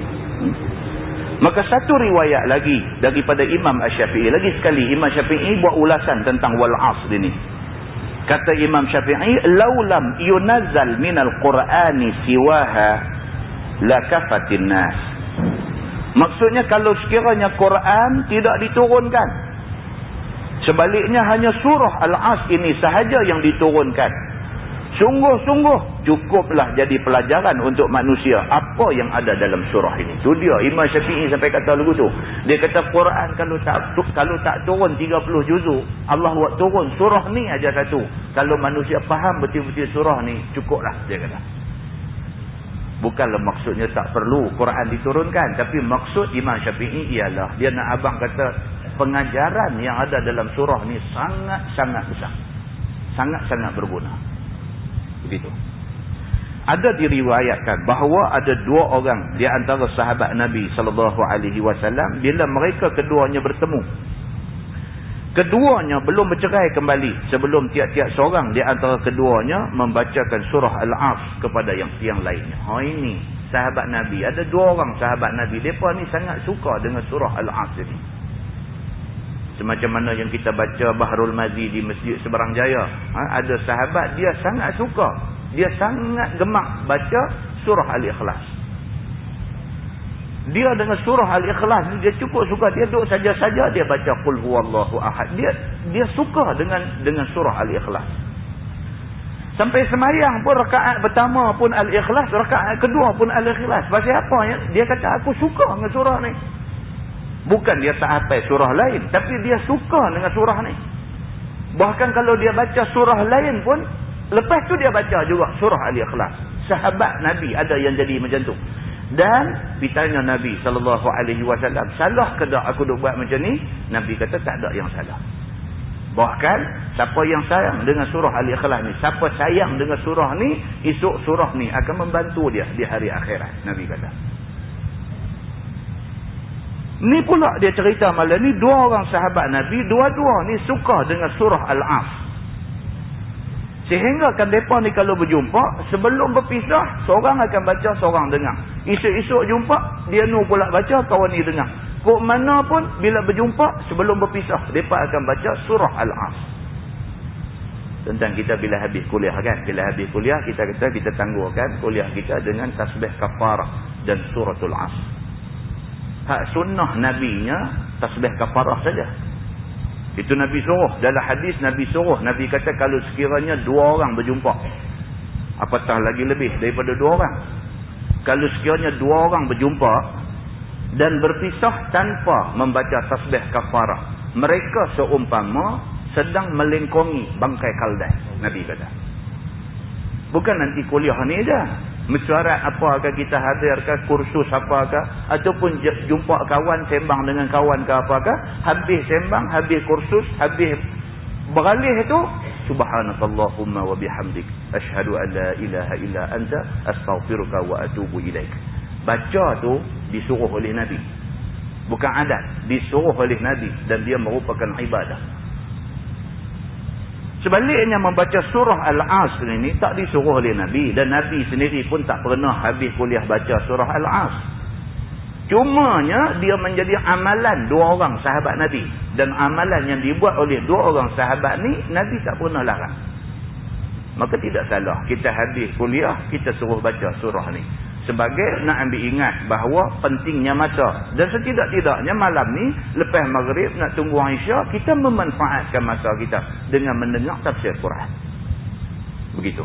Speaker 1: Maka satu riwayat lagi daripada Imam Asy-Syafi'i. Lagi sekali Imam Syafi'i buat ulasan tentang wal asr ini. Kata Imam Syafi'i, laulam yunazzal minal Qur'ani siwaha lakafatin nas. Maksudnya kalau sekiranya Quran tidak diturunkan, sebaliknya hanya surah Al-Asr ini sahaja yang diturunkan, sungguh-sungguh cukuplah jadi pelajaran untuk manusia apa yang ada dalam surah ini. Tu dia Imam Syafi'i sampai kata lagu tu. Dia kata Quran kalau tak turun 30 juzuk, Allah buat turun surah ni aja satu. Kalau manusia faham betul-betul surah ni, cukuplah dia kata. Bukanlah maksudnya tak perlu Quran diturunkan. Tapi maksud Imam Syafi'i ialah, dia nak abang kata, pengajaran yang ada dalam surah ni sangat-sangat besar. Sangat-sangat berguna. Begitu. Ada diriwayatkan bahawa ada dua orang di antara sahabat Nabi SAW, bila mereka keduanya bertemu, keduanya belum bercerai kembali sebelum tiap-tiap seorang di antara keduanya membacakan surah Al-As kepada yang lainnya. Ini sahabat Nabi. Ada dua orang sahabat Nabi. Mereka ni sangat suka dengan surah Al-As ini. Semacam mana yang kita baca Bahrul Mazi di Masjid Seberang Jaya. Ada sahabat dia sangat suka. Dia sangat gemar baca surah Al-Ikhlas. Dia dengan surah Al-Ikhlas ni dia cukup suka. Dia duduk saja-saja dia baca Qul Huwallahu Ahad. Dia suka dengan surah Al-Ikhlas. Sampai semayang pun rakaat pertama pun Al-Ikhlas, rakaat kedua pun Al-Ikhlas. Pasal apa ya? Dia kata aku suka dengan surah ni. Bukan dia tak hafal surah lain, tapi dia suka dengan surah ni. Bahkan kalau dia baca surah lain pun, lepas tu dia baca juga surah Al-Ikhlas. Sahabat Nabi ada yang jadi macam tu. Dan ditanya Nabi SAW, salah ke tak aku duk buat macam ni? Nabi kata tak ada yang salah. Bahkan siapa yang sayang dengan surah Al-Ikhlas ni, siapa sayang dengan surah ni, esok surah ni akan membantu dia di hari akhirat. Nabi kata. Ni pula dia cerita malam ni, dua orang sahabat Nabi, dua-dua ni suka dengan surah Al-As. Sehingga kan mereka ni kalau berjumpa, sebelum berpisah, seorang akan baca, seorang dengar. Esok-esok jumpa, dia nu pula baca, kawan ni dengar. Kok mana pun, bila berjumpa, sebelum berpisah, mereka akan baca surah Al-As. Tentang kita bila habis kuliah kan. Bila habis kuliah, kita kata kita tangguhkan kuliah kita dengan tasbih kafarah dan suratul As. Hak sunnah Nabi-nya, tasbih kafarah saja. Itu Nabi suruh. Dalam hadis Nabi suruh. Nabi kata kalau sekiranya dua orang berjumpa, apatah lagi lebih daripada dua orang. Kalau sekiranya dua orang berjumpa dan berpisah tanpa membaca tasbih kafarah, mereka seumpama sedang melengkongi bangkai kaldai. Nabi kata. Bukan nanti kuliah ni je. Mesyuarat apakah kita hadirkan, kursus apakah, ataupun jumpa kawan, sembang dengan kawan ke apakah, habis sembang, habis kursus, habis beralih itu, subhanakallahumma wa bihamdik, asyhadu an la ilaha illa anta, astaghfiruka wa atubu ilaik. Baca tu disuruh oleh Nabi. Bukan adat, disuruh oleh Nabi, dan dia merupakan ibadah. Sebaliknya membaca surah Al-As ini tak disuruh oleh Nabi. Dan Nabi sendiri pun tak pernah habis kuliah baca surah Al-As. Cumanya dia menjadi amalan dua orang sahabat Nabi. Dan amalan yang dibuat oleh dua orang sahabat ni, Nabi tak pernah larang. Maka tidak salah kita habis kuliah, kita suruh baca surah ni. Sebagai nak ambil ingat bahawa pentingnya masa. Dan setidak-tidaknya malam ni, lepas maghrib nak tunggu Aisyah, kita memanfaatkan masa kita dengan mendengar tafsir Quran. Begitu.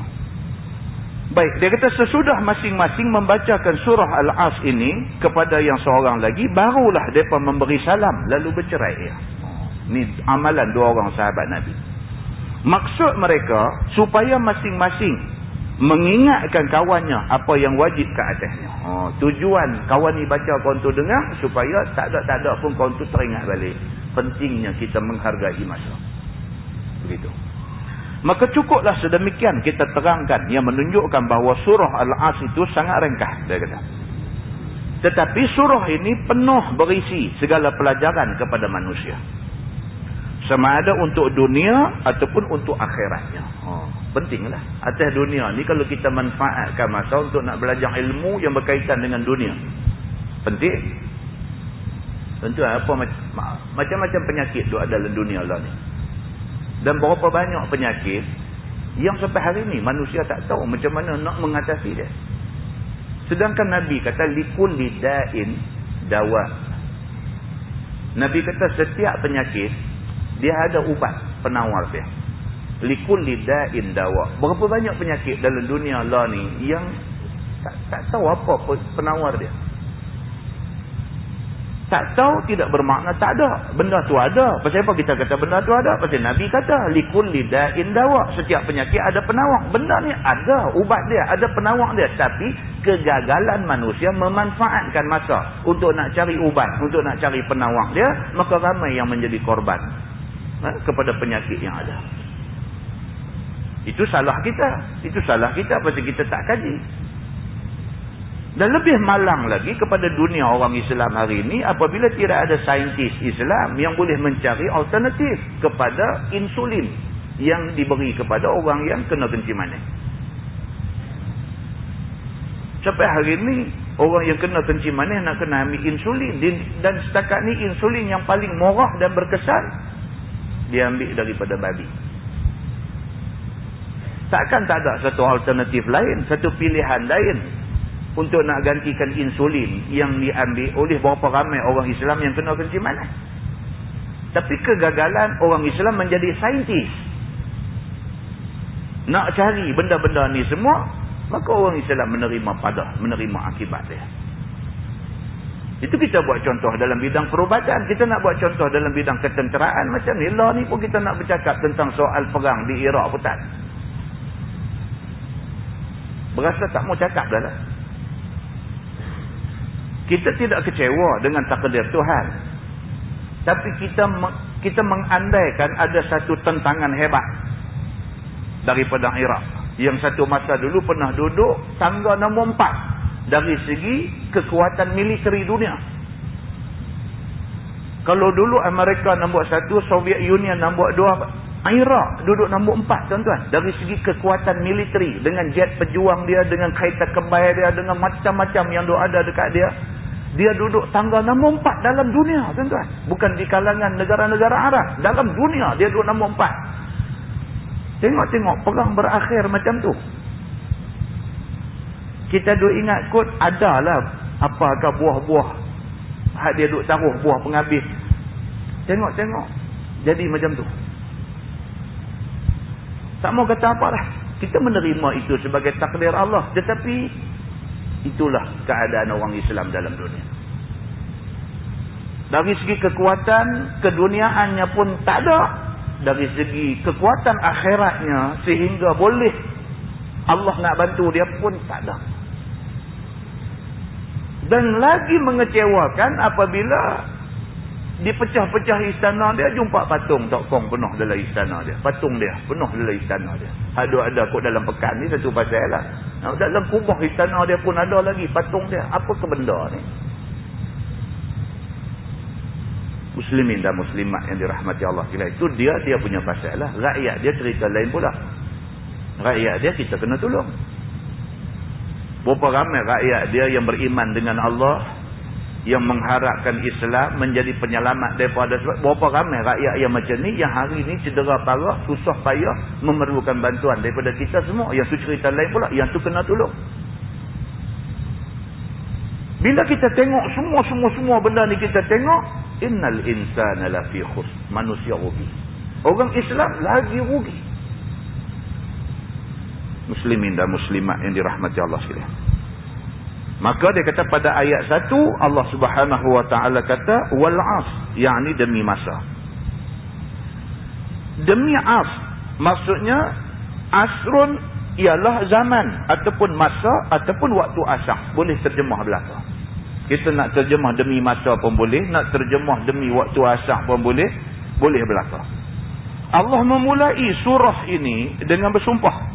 Speaker 1: Baik, dia kata sesudah masing-masing membacakan surah Al-As ini kepada yang seorang lagi, barulah mereka memberi salam lalu bercerai. Ini amalan dua orang sahabat Nabi. Maksud mereka supaya masing-masing mengingatkan kawannya apa yang wajib ke atasnya. Tujuan kawan ni baca, kawan tu dengar, supaya tak ada pun kawan tu teringat balik. Pentingnya kita menghargai masa. Begitu. Maka cukuplah sedemikian kita terangkan yang menunjukkan bahawa surah Al-As itu sangat ringkas, dia kata. Tetapi surah ini penuh berisi segala pelajaran kepada manusia. Sama ada untuk dunia ataupun untuk akhiratnya. Pentinglah. Atas dunia ni kalau kita manfaatkan masa untuk nak belajar ilmu yang berkaitan dengan dunia. Penting. Tentu apa macam-macam penyakit tu ada dalam dunia lah ni. Dan berapa banyak penyakit yang sampai hari ni manusia tak tahu macam mana nak mengatasi dia. Sedangkan Nabi kata likulli da'in dawa. Nabi kata setiap penyakit dia ada ubat penawar dia. Likulli da'in dawa. Berapa banyak penyakit dalam dunia lah ni yang tak tahu apa penawar dia. Tak tahu tidak bermakna tak ada. Benda tu ada. Pasal apa kita kata benda tu ada? Pasal Nabi kata, likulli da'in dawa. Setiap penyakit ada penawak. Benda ni ada ubat dia, ada penawak dia. Tapi kegagalan manusia memanfaatkan masa untuk nak cari ubat, untuk nak cari penawak dia, maka ramai yang menjadi korban kepada penyakit yang ada. Itu salah kita. Itu salah kita pasal kita tak kaji. Dan lebih malang lagi kepada dunia orang Islam hari ini apabila tidak ada saintis Islam yang boleh mencari alternatif kepada insulin yang diberi kepada orang yang kena kencing manis. Sampai hari ini orang yang kena kencing manis nak kena ambil insulin, dan setakat ni insulin yang paling murah dan berkesan dia ambil daripada babi. Takkan tak ada satu alternatif lain, satu pilihan lain untuk nak gantikan insulin yang diambil oleh berapa ramai orang Islam yang kena kencing manis. Tapi kegagalan orang Islam menjadi saintis nak cari benda-benda ni semua, maka orang Islam menerima akibat dia. Itu kita buat contoh dalam bidang perubatan. Kita nak buat contoh dalam bidang ketenteraan macam ni. Lah ni pun kita nak bercakap tentang soal perang di Iraq pun tak. Berasa tak mau cakap dah lah. Kita tidak kecewa dengan takdir Tuhan. Tapi kita mengandaikan ada satu tentangan hebat daripada Iraq. Yang satu masa dulu pernah duduk tangga nombor 4 dari segi kekuatan militeri dunia. Kalau dulu Amerika nombor 1, Soviet Union nombor 2, Iraq duduk nombor 4 tuan-tuan. Dari segi kekuatan militeri, dengan jet pejuang dia, dengan kereta kebaya dia, dengan macam-macam yang ada dekat dia. Dia duduk tangga nombor 4 dalam dunia tuan-tuan. Bukan di kalangan negara-negara Arab. Dalam dunia dia duduk nombor 4. Tengok-tengok perang berakhir macam tu. Kita duk ingat kot adalah apakah buah-buah hak dia duk taruh buah penghabis. Tengok-tengok jadi macam tu. Tak mau kata apa dah. Kita menerima itu sebagai takdir Allah. Tetapi itulah keadaan orang Islam dalam dunia. Dari segi kekuatan keduniaannya pun tak ada. Dari segi kekuatan akhiratnya sehingga boleh Allah nak bantu dia pun tak ada. Dan lagi mengecewakan apabila dipecah-pecah istana dia, jumpa patung Tok Kong penuh dalam istana dia. Patung dia penuh dalam istana dia. Ada kot dalam pekan ni satu pasal lah. Dalam kubah istana dia pun ada lagi patung dia. Apa ke benda ni? Muslimin dan muslimat yang dirahmati Allah sekalian, itu dia punya pasal lah. Rakyat dia cerita lain pula. Rakyat dia kita kena tolong. Berapa ramai rakyat dia yang beriman dengan Allah, yang mengharapkan Islam menjadi penyelamat daripada sebab. Berapa ramai rakyat yang macam ni yang hari ni cedera parah, susah payah, memerlukan bantuan daripada kita semua. Yang tu cerita lain pula, yang tu kena tolong. Bila kita tengok semua benda ni, kita tengok innal insana lafi khusr, manusia rugi. Orang Islam lagi rugi. Muslimin dan muslimat yang dirahmati Allah sekalian. Maka dia kata pada ayat 1 Allah Subhanahu wa taala kata wal as, yakni demi masa. Demi as maksudnya asrun ialah zaman ataupun masa ataupun waktu asar. Boleh terjemah belaka. Kita nak terjemah demi masa pun boleh, nak terjemah demi waktu asar pun boleh belaka. Allah memulai surah ini dengan bersumpah.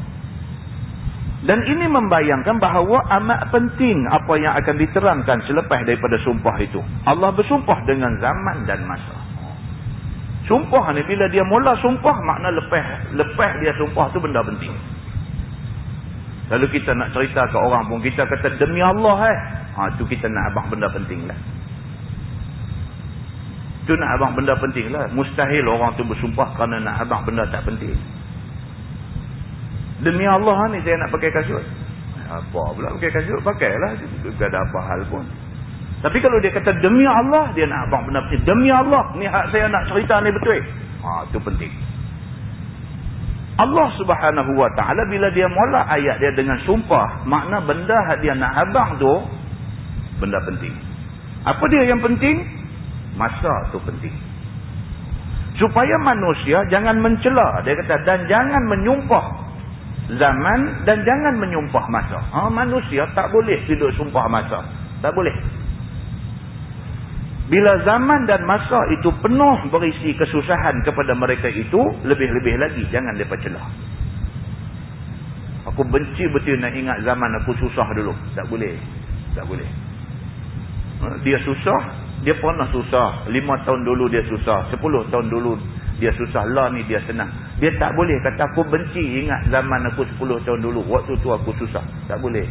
Speaker 1: Dan ini membayangkan bahawa amat penting apa yang akan diterangkan selepas daripada sumpah itu. Allah bersumpah dengan zaman dan masa. Sumpah ni bila dia mula sumpah, makna lepas dia sumpah tu benda penting. Lalu kita nak cerita ke orang pun, kita kata demi Allah tu kita nak abang benda penting lah. Tu nak abang benda penting lah. Mustahil orang tu bersumpah kerana nak abang benda tak penting. Demi Allah ni saya nak pakai kasut. Apa pula pakai kasut? Pakailah. Tak ada apa hal pun. Tapi kalau dia kata demi Allah, dia nak abang benda penting. Demi Allah, ni hak saya nak cerita ni betul. Itu penting. Allah Subhanahu wa ta'ala bila dia mula ayat dia dengan sumpah, makna benda hak dia nak abang tu benda penting. Apa dia yang penting? Masa tu penting. Supaya manusia jangan mencela. Dia kata, dan jangan menyumpah zaman dan jangan menyumpah masa. Manusia tak boleh hidup sumpah masa. Tak boleh. Bila zaman dan masa itu penuh berisi kesusahan kepada mereka itu, lebih-lebih lagi jangan mereka celah. Aku benci betul nak ingat zaman aku susah dulu. Tak boleh. Tak boleh. Dia susah, dia pernah susah. 5 tahun dulu dia susah. 10 tahun dulu dia susah. Lah ni dia senang. Dia tak boleh kata aku benci ingat zaman aku 10 tahun dulu. Waktu tu aku susah. Tak boleh.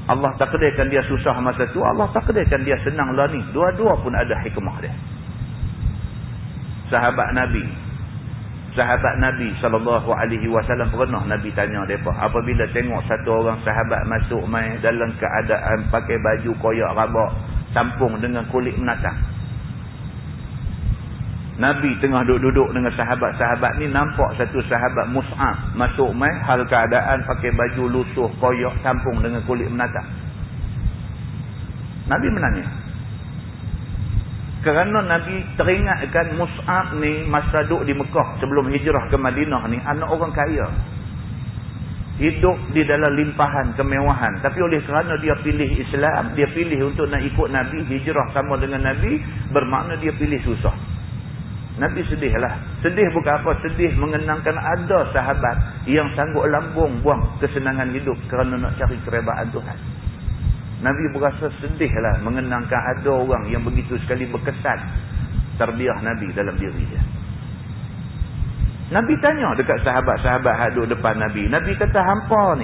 Speaker 1: Allah takdirkan dia susah masa tu. Allah takdirkan dia senang lah ni. Dua-dua pun ada hikmah dia. Sahabat Nabi SAW pernah Nabi tanya mereka, apabila tengok satu orang sahabat masuk mai dalam keadaan pakai baju koyak rabak, campur dengan kulit menatang. Nabi tengah duduk-duduk dengan sahabat-sahabat ni, nampak satu sahabat Mus'ab masuk mai hal keadaan pakai baju lusuh koyak campur dengan kulit menatang. Nabi menanya. Kerana Nabi teringatkan Mus'ab ni masa duduk di Mekah sebelum hijrah ke Madinah ni, anak orang kaya. Hidup di dalam limpahan kemewahan. Tapi oleh kerana dia pilih Islam, dia pilih untuk nak ikut Nabi, hijrah sama dengan Nabi, bermakna dia pilih susah. Nabi sedihlah. Sedih bukan apa, sedih mengenangkan ada sahabat yang sanggup lambung buang kesenangan hidup kerana nak cari keredaan Tuhan. Nabi berasa sedihlah mengenangkan ada orang yang begitu sekali berkesan tarbiyah Nabi dalam diri dia. Nabi tanya dekat sahabat-sahabat yang duduk depan Nabi. Nabi kata, hampa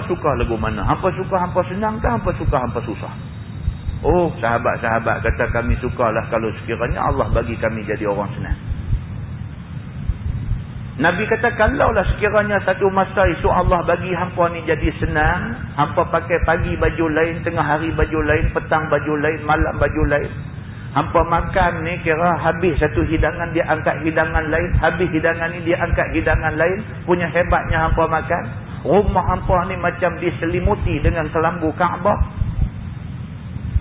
Speaker 1: suka lagu mana? Hampa suka hampa senang ke? Hampa suka hampa susah? Oh, sahabat-sahabat kata, kami sukalah kalau sekiranya Allah bagi kami jadi orang senang. Nabi kata, kalaulah sekiranya satu masa esok Allah bagi hampa ni jadi senang, hampa pakai pagi baju lain, tengah hari baju lain, petang baju lain, malam baju lain. Hampa makan ni kira habis satu hidangan, dia angkat hidangan lain, habis hidangan ni dia angkat hidangan lain. Punya hebatnya hampa makan. Rumah hampa ni macam diselimuti dengan kelambu Kaabah.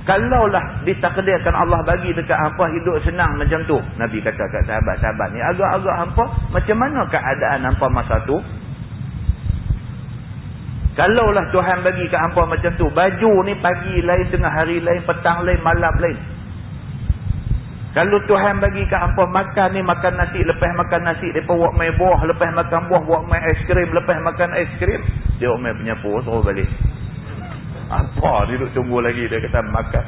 Speaker 1: Kalaulah ditakdirkan Allah bagi dekat hampa hidup senang macam tu, Nabi kata kat sahabat-sahabat ni, agak-agak hampa macam mana keadaan hampa masa tu? Kalaulah Tuhan bagi kat hampa macam tu, baju ni pagi lain, tengah hari lain, petang lain, malam lain. Kalau Tuhan bagi kat hampa makan ni, makan nasi, lepas makan nasi depa buat mai buah, lepas makan buah buat mai aiskrim, lepas makan aiskrim dia buat mai penyapu, suruh balik. Apa dia duduk tunggu lagi, dia kata makan.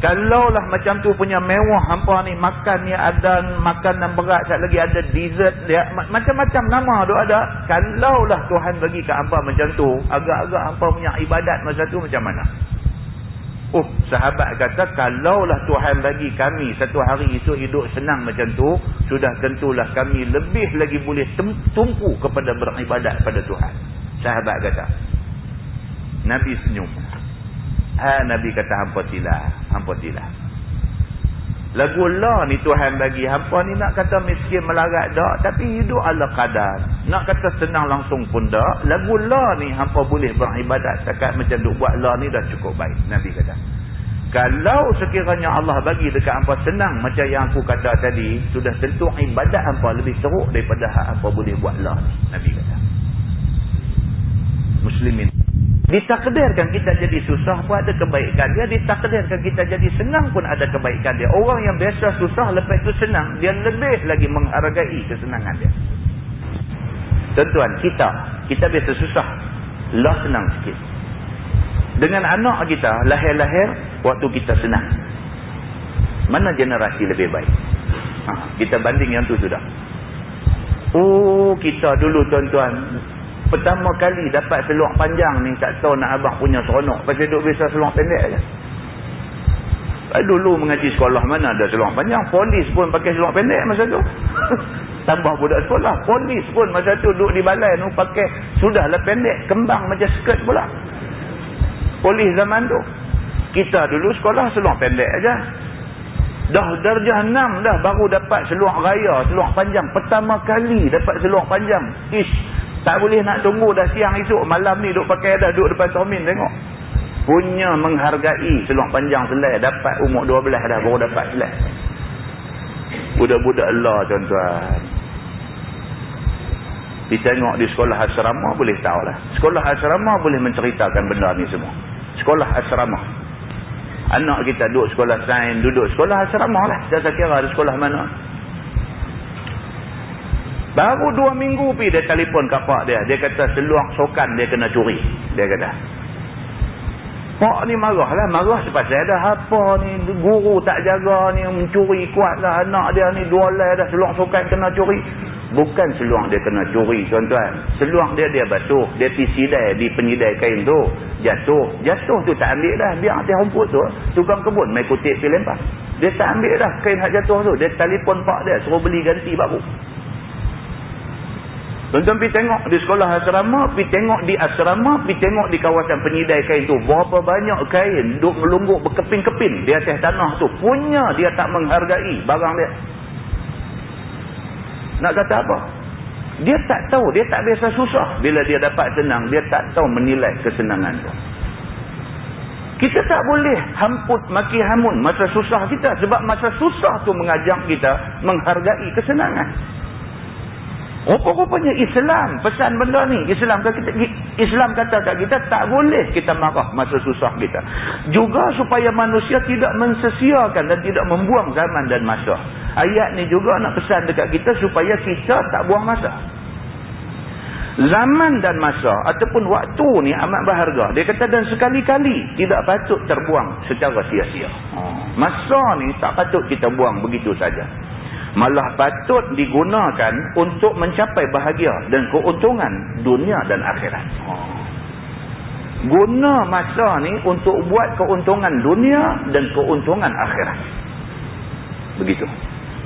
Speaker 1: Kalaulah macam tu punya mewah hampa ni, makan ni ada makanan berat, sat lagi ada dessert dia, macam-macam nama tu ada. Kalaulah Tuhan bagi kat hampa macam tu, agak-agak hampa punya ibadat masa tu macam mana? Oh, sahabat kata, kalaulah Tuhan bagi kami satu hari esok hidup senang macam tu, sudah tentulah kami lebih lagi boleh tumpu kepada beribadat pada Tuhan. Sahabat kata. Nabi senyum. Nabi kata, hampa silap. Lagu lah ni Tuhan bagi. Hampa ni nak kata miskin melarat tak, tapi hidup ala kadar. Nak kata senang langsung pun tak. Lagu lah ni hampa boleh beribadat. Setakat macam duk buat lah ni dah cukup baik. Nabi kata. Kalau sekiranya Allah bagi dekat hampa senang macam yang aku kata tadi, sudah tentu ibadat hampa lebih teruk daripada hampa boleh buat lah ni. Nabi kata. Muslimin. Ditakdirkan kita jadi susah pun ada kebaikan dia. Ditakdirkan kita jadi senang pun ada kebaikan dia. Orang yang biasa susah lepas itu senang, dia lebih lagi menghargai kesenangan dia. Tuan-tuan, kita biasa susah, lah senang sikit. Dengan anak kita, lahir-lahir waktu kita senang. Mana generasi lebih baik? Kita banding yang tu sudah. Oh, kita dulu tuan-tuan, pertama kali dapat seluar panjang ni, tak tahu nak abang punya seronok. Pasal duk biasa seluar pendek je. Dulu mengaji sekolah mana ada seluar panjang. Polis pun pakai seluar pendek masa tu. Tambah budak sekolah. Polis pun masa tu duduk di balai tu pakai sudahlah pendek. Kembang macam skirt pula. Polis zaman tu. Kita dulu sekolah seluar pendek aja. Dah darjah 6 dah baru dapat seluar raya, seluar panjang. Pertama kali dapat seluar panjang. Tak boleh nak tunggu dah siang esok, malam ni duk pakai dah, duduk depan cermin tengok. punya menghargai seluang panjang selai, dapat umur 12 dah baru dapat selai. Budak-budak Allah tuan-tuan. Kita tengok di sekolah asrama boleh tahulah. Sekolah asrama boleh menceritakan benda ni semua. Sekolah asrama. Anak kita duduk sekolah sains, duduk sekolah asrama lah. Saya kira ada sekolah mana. Baru 2 minggu pergi dia telefon kat pak dia. Dia kata seluang sokan dia kena curi. Dia kata. Pak ni marah lah. Marah sebab saya dah apa ni. Guru tak jaga ni. Mencuri kuat lah. Anak dia ni 2 lay dah seluang sokan kena curi. Bukan seluang dia kena curi tuan-tuan. Seluang dia basuh. Dia sidai di penyidai kain tu. Jatuh tu tak ambil dah. Biar atas rumput tu. Tukang kebun main kutip pergi lempar. Dia tak ambil dah kain hak jatuh tu. Dia telefon pak dia. Suruh beli ganti baru. Tuan-tuan pergi tengok di sekolah asrama, pergi tengok di asrama, pergi tengok di kawasan penyidai kain tu. Berapa banyak kain duk melungguk berkeping-keping di atas tanah tu. Punya dia tak menghargai barang dia. Nak kata apa? Dia tak tahu, dia tak biasa susah. Bila dia dapat senang, dia tak tahu menilai kesenangan tu. Kita tak boleh hamput maki hamun masa susah kita. Sebab masa susah tu mengajak kita menghargai kesenangan. Rupa-rupanya Islam pesan benda ni. Islam kata kat kita tak boleh kita marah masa susah kita. Juga supaya manusia tidak mensia-siakan dan tidak membuang zaman dan masa. Ayat ni juga nak pesan dekat kita supaya kita tak buang masa. Zaman dan masa ataupun waktu ni amat berharga. Dia kata dan sekali-kali tidak patut terbuang secara sia-sia. Masa ni tak patut kita buang begitu saja. Malah patut digunakan untuk mencapai bahagia dan keuntungan dunia dan akhirat. Guna masa ni untuk buat keuntungan dunia dan keuntungan akhirat. Begitu.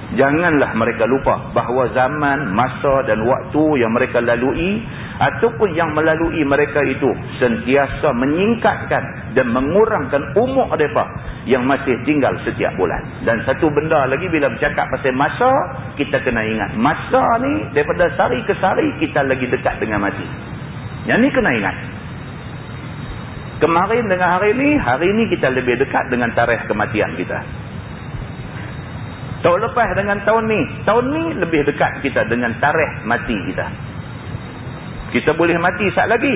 Speaker 1: Janganlah mereka lupa bahawa zaman, masa dan waktu yang mereka lalui ataupun yang melalui mereka itu sentiasa menyingkatkan dan mengurangkan umur mereka yang masih tinggal setiap bulan. Dan satu benda lagi bila bercakap pasal masa, kita kena ingat. Masa ni daripada sehari ke sehari kita lagi dekat dengan mati. Yang ni kena ingat. Kemarin dengan hari ni kita lebih dekat dengan tarikh kematian kita. Tahun lepas dengan tahun ni lebih dekat kita dengan tarikh mati kita. Kita boleh mati sat lagi.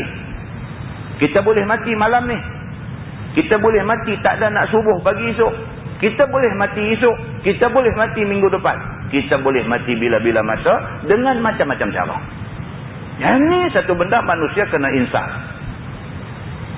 Speaker 1: Kita boleh mati malam ni. Kita boleh mati tak ada nak subuh pagi esok. Kita boleh mati esok. Kita boleh mati minggu depan. Kita boleh mati bila-bila masa dengan macam-macam cara. Yang ni satu benda manusia kena insaf.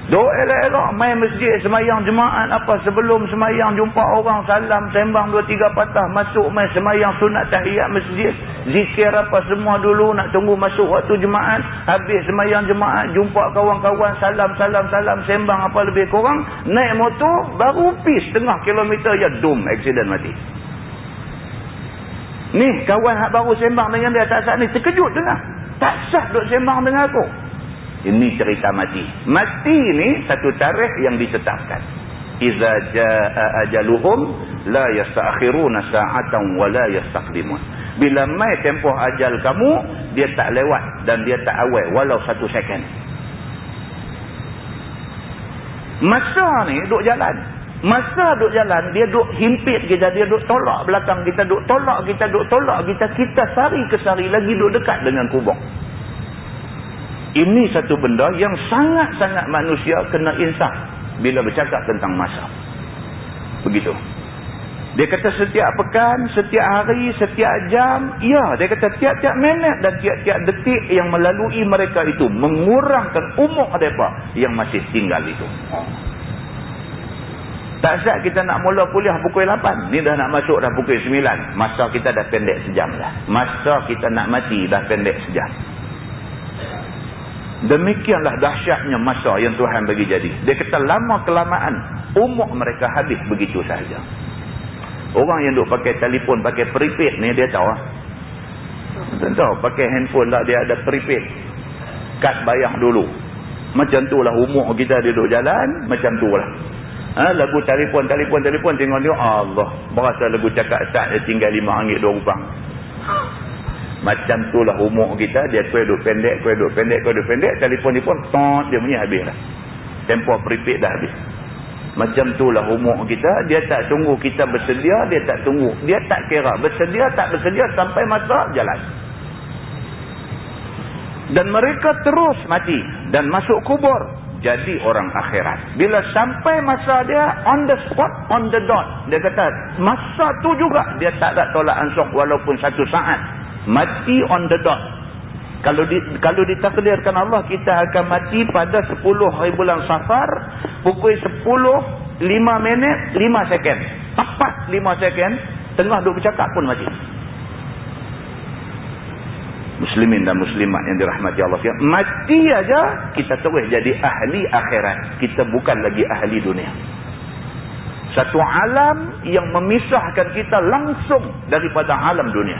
Speaker 1: Doa elok-elok main masjid semayang jemaat apa sebelum semayang jumpa orang salam sembang 2-3 patah masuk main semayang sunat tahiyat masjid zikir apa semua dulu nak tunggu masuk waktu jemaat habis semayang jemaat jumpa kawan-kawan salam sembang apa lebih kurang naik motor baru pergi setengah kilometer ya dum aksiden mati. Ni kawan hak baru sembang dengan dia tak ni terkejut dengar tak sah duk sembang dengan aku. Ini cerita mati. Mati ni satu tarikh yang ditetapkan. Iza jaa ajaluhum la yasta'khiruna sa'atan wa la yastaqdimun. Bila mai tempoh ajal kamu, dia tak lewat dan dia tak awal walau 1 second. Masa ni duk jalan. Masa duk jalan, dia duk himpit kita, dia duk tolak belakang kita, duk tolak kita. Kita sehari ke sehari lagi duk dekat dengan kubur. Ini satu benda yang sangat-sangat manusia kena insaf bila bercakap tentang masa. Begitu. Dia kata setiap pekan, setiap hari, setiap jam. Ya, dia kata tiap-tiap minit dan tiap-tiap detik yang melalui mereka itu mengurangkan umur mereka yang masih tinggal itu. Tak siap kita nak mula kuliah pukul 8. Ni dah nak masuk dah pukul 9. Masa kita dah pendek sejam dah. Masa kita nak mati dah pendek sejam. Demikianlah dahsyatnya masa yang Tuhan bagi jadi. Dia kata lama-kelamaan umur mereka habis begitu sahaja. Orang yang duk pakai telefon, pakai prepaid ni dia tahu. Tahu pakai handphone lah dia ada prepaid. Kad bayar dulu. Macam tu lah umur kita dia duk jalan. Macam tu lah. Lagu telefon tengok Allah. Berasa lagu cakap start dia tinggal RM5 2 Macam tu lah umur kita. Dia kue duk pendek. Telefon tot dia punya habis lah. tempoh prepaid dah habis. Macam itulah umur kita. Dia tak tunggu kita bersedia, dia tak tunggu. Dia tak kira bersedia tak bersedia sampai masa jalan. Dan mereka terus mati dan masuk kubur jadi orang akhirat. Bila sampai masa dia on the spot, on the dot, dia kata masa tu juga dia tak ada tolak ansur walaupun 1 saat. Mati on the dot. Kalau ditakdirkan Allah, kita akan mati pada 10 hari bulan Safar, pukul 10:05 5 second. Tepat 5 second, tengah duk bercakap pun mati. Muslimin dan muslimat yang dirahmati Allah sekalian, mati aja kita terus jadi ahli akhirat. Kita bukan lagi ahli dunia. Satu alam yang memisahkan kita langsung daripada alam dunia.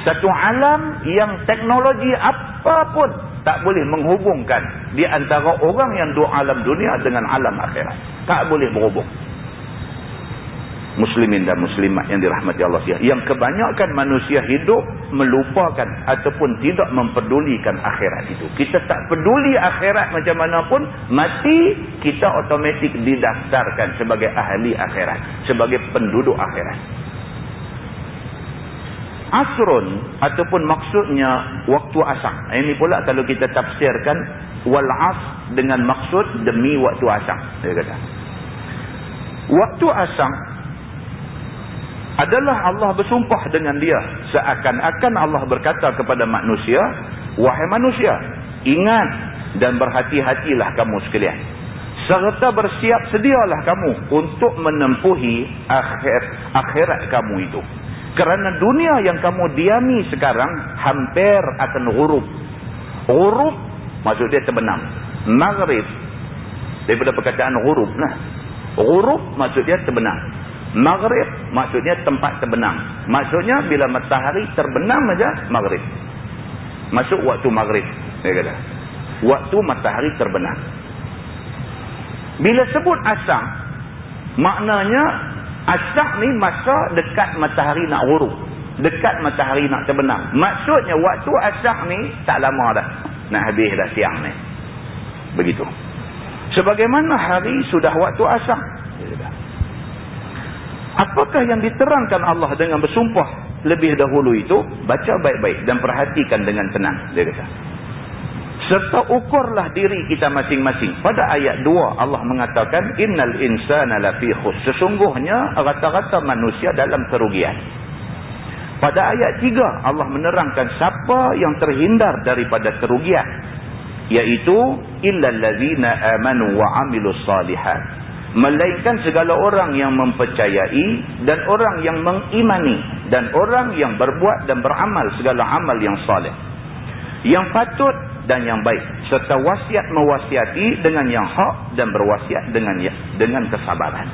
Speaker 1: Satu alam yang teknologi apapun tak boleh menghubungkan di antara orang yang dua alam dunia dengan alam akhirat. Tak boleh berhubung. Muslimin dan muslimat yang dirahmati Allah sekalian, yang kebanyakan manusia hidup melupakan ataupun tidak mempedulikan akhirat itu. Kita tak peduli akhirat macam mana pun, mati kita automatik didaftarkan sebagai ahli akhirat, sebagai penduduk akhirat. Asrun ataupun maksudnya waktu asar. Ini pula kalau kita tafsirkan wal asr dengan maksud demi waktu asar. Dia kata waktu asar adalah Allah bersumpah dengan dia, seakan-akan Allah berkata kepada manusia, wahai manusia, ingat dan berhati-hatilah kamu sekalian, serta bersiap sedialah kamu untuk menempuhi akhirat kamu itu. Kerana dunia yang kamu diami sekarang hampir akan ghurub. Ghurub maksud dia terbenam. Maghrib daripada perkataan ghurub lah. Ghurub maksud dia terbenam. Maghrib maksudnya tempat terbenam. Maksudnya bila matahari terbenam aja maghrib. Masuk waktu maghrib, dia kata. Waktu matahari terbenam. Bila sebut asar, maknanya asar ni masa dekat matahari nak ghurub, dekat matahari nak terbenam. Maksudnya waktu asar ni tak lama dah, nak habis dah siang ni. Begitu. Sebagaimana hari sudah waktu asar. Apakah yang diterangkan Allah dengan bersumpah lebih dahulu itu? Baca baik-baik dan perhatikan dengan tenang, dia kata. Serta ukurlah diri kita masing-masing. Pada ayat 2 Allah mengatakan innal insana lafi khusr. Sesungguhnya rata-rata manusia dalam kerugian. Pada ayat 3 Allah menerangkan siapa yang terhindar daripada kerugian, iaitu illal ladzina amanu wa amilus salihat. Melainkan segala orang yang mempercayai dan orang yang mengimani dan orang yang berbuat dan beramal segala amal yang saleh, yang patut dan yang baik, serta wasiat mewasiati dengan yang hak dan berwasiat dengan kesabaran.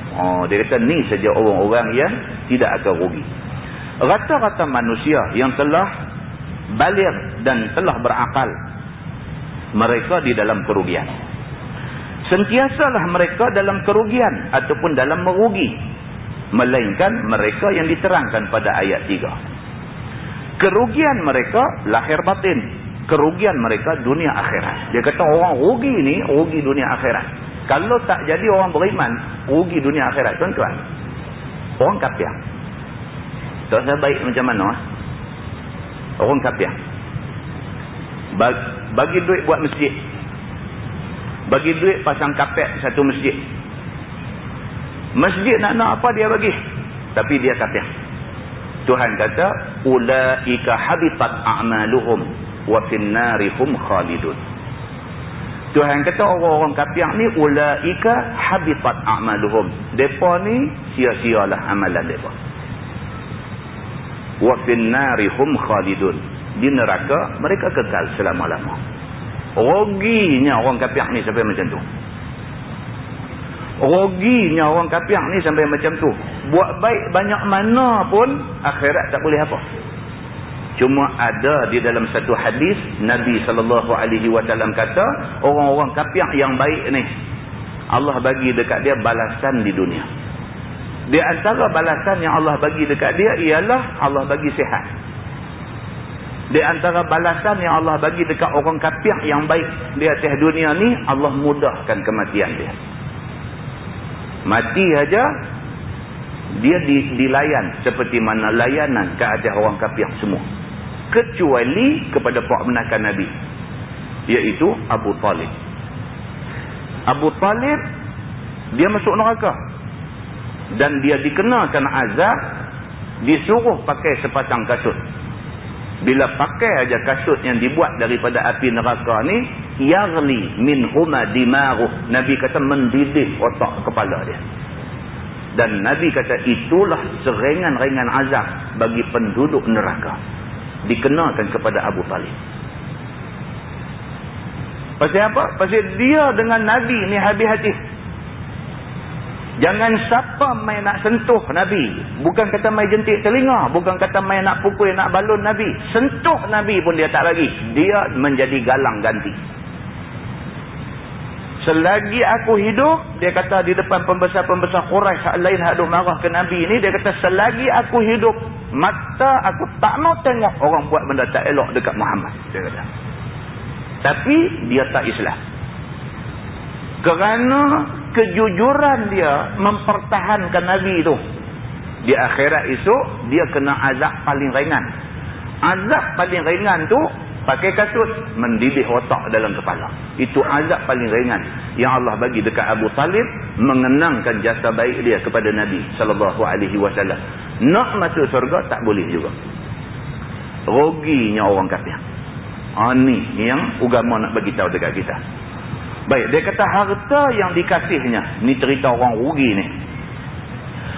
Speaker 1: Dia kata ni saja orang-orang yang tidak akan rugi. Rata-rata manusia yang telah baligh dan telah berakal, mereka di dalam kerugian. Sentiasalah mereka dalam kerugian ataupun dalam merugi, melainkan mereka yang diterangkan pada ayat 3. Kerugian mereka lahir batin, kerugian mereka dunia akhirat. Dia kata orang rugi ni rugi dunia akhirat. Kalau tak jadi orang beriman, rugi dunia akhirat. Tuan-tuan, orang kafir tak baik macam mana? Orang kafir bagi duit buat masjid, bagi duit pasang kapet satu masjid. Masjid nak apa dia bagi, tapi dia kafir. Tuhan kata ulaika habitat a'maluhum wa fin narihum khalidun. Tuhan kata orang-orang kafir ni ulaika habitat a'maluhum. Depa ni sia-sialah amalan depa. Wa fin narihum khalidun. Di neraka mereka kekal selama-lama. Roginya orang kafir ni sampai macam tu. Roginya orang kafir ni sampai macam tu. Buat baik banyak mana pun akhirat tak boleh apa. Cuma ada di dalam satu hadis Nabi SAW kata orang-orang kafir yang baik ni Allah bagi dekat dia balasan di dunia. Di antara balasan yang Allah bagi dekat dia ialah Allah bagi sihat. Di antara balasan yang Allah bagi dekat orang kafir yang baik di atas dunia ni, Allah mudahkan kematian dia. Mati aja dia dilayan seperti mana layanan ke atas orang kafir semua. Kecuali kepada pemenakan Nabi, iaitu Abu Talib. Abu Talib dia masuk neraka dan dia dikenakan azab, disuruh pakai sepasang kasut. Bila pakai aja kasut yang dibuat daripada api neraka ni, yaghli min huma dimaruh, Nabi kata mendidih otak kepala dia. Dan Nabi kata itulah seringan-ringan azab bagi penduduk neraka, dikenakan kepada Abu Talib. Pasal apa? Pasal dia dengan Nabi ni habis hati. Jangan siapa main nak sentuh Nabi. Bukan kata main jentik telinga. Bukan kata main nak pukul, nak balun Nabi. Sentuh Nabi pun dia tak lagi. Dia menjadi galang ganti. Selagi aku hidup, dia kata di depan pembesar-pembesar Quraisy hak lain hak duk marah ke Nabi ni, dia kata selagi aku hidup, mata aku tak mau tengok orang buat benda tak elok dekat Muhammad. Dia kata. Tapi dia tak Islam. Kerana kejujuran dia mempertahankan Nabi itu. Di akhirat esok, dia kena azab paling ringan. Azab paling ringan tu, pakai kasut, mendidih otak dalam kepala. Itu azab paling ringan yang Allah bagi dekat Abu Talib, mengenangkan jasa baik dia kepada Nabi SAW. Nak masuk surga tak boleh juga. Ruginya orang kafir. Ni yang agama nak bagi tahu dekat kita. Baik, dia kata harta yang dikasihnya, ni cerita orang rugi ni.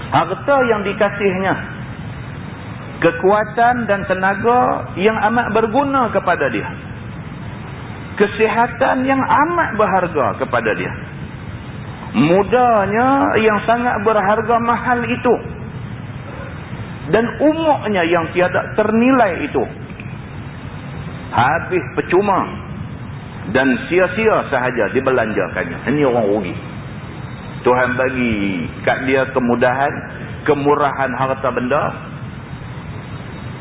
Speaker 1: Harta yang dikasihnya, kekuatan dan tenaga yang amat berguna kepada dia, kesihatan yang amat berharga kepada dia, mudanya yang sangat berharga mahal itu, dan umurnya yang tiada ternilai itu, habis percuma dan sia-sia sahaja dibelanjakannya. Ini orang rugi. Tuhan bagi kat dia kemudahan, kemurahan harta benda,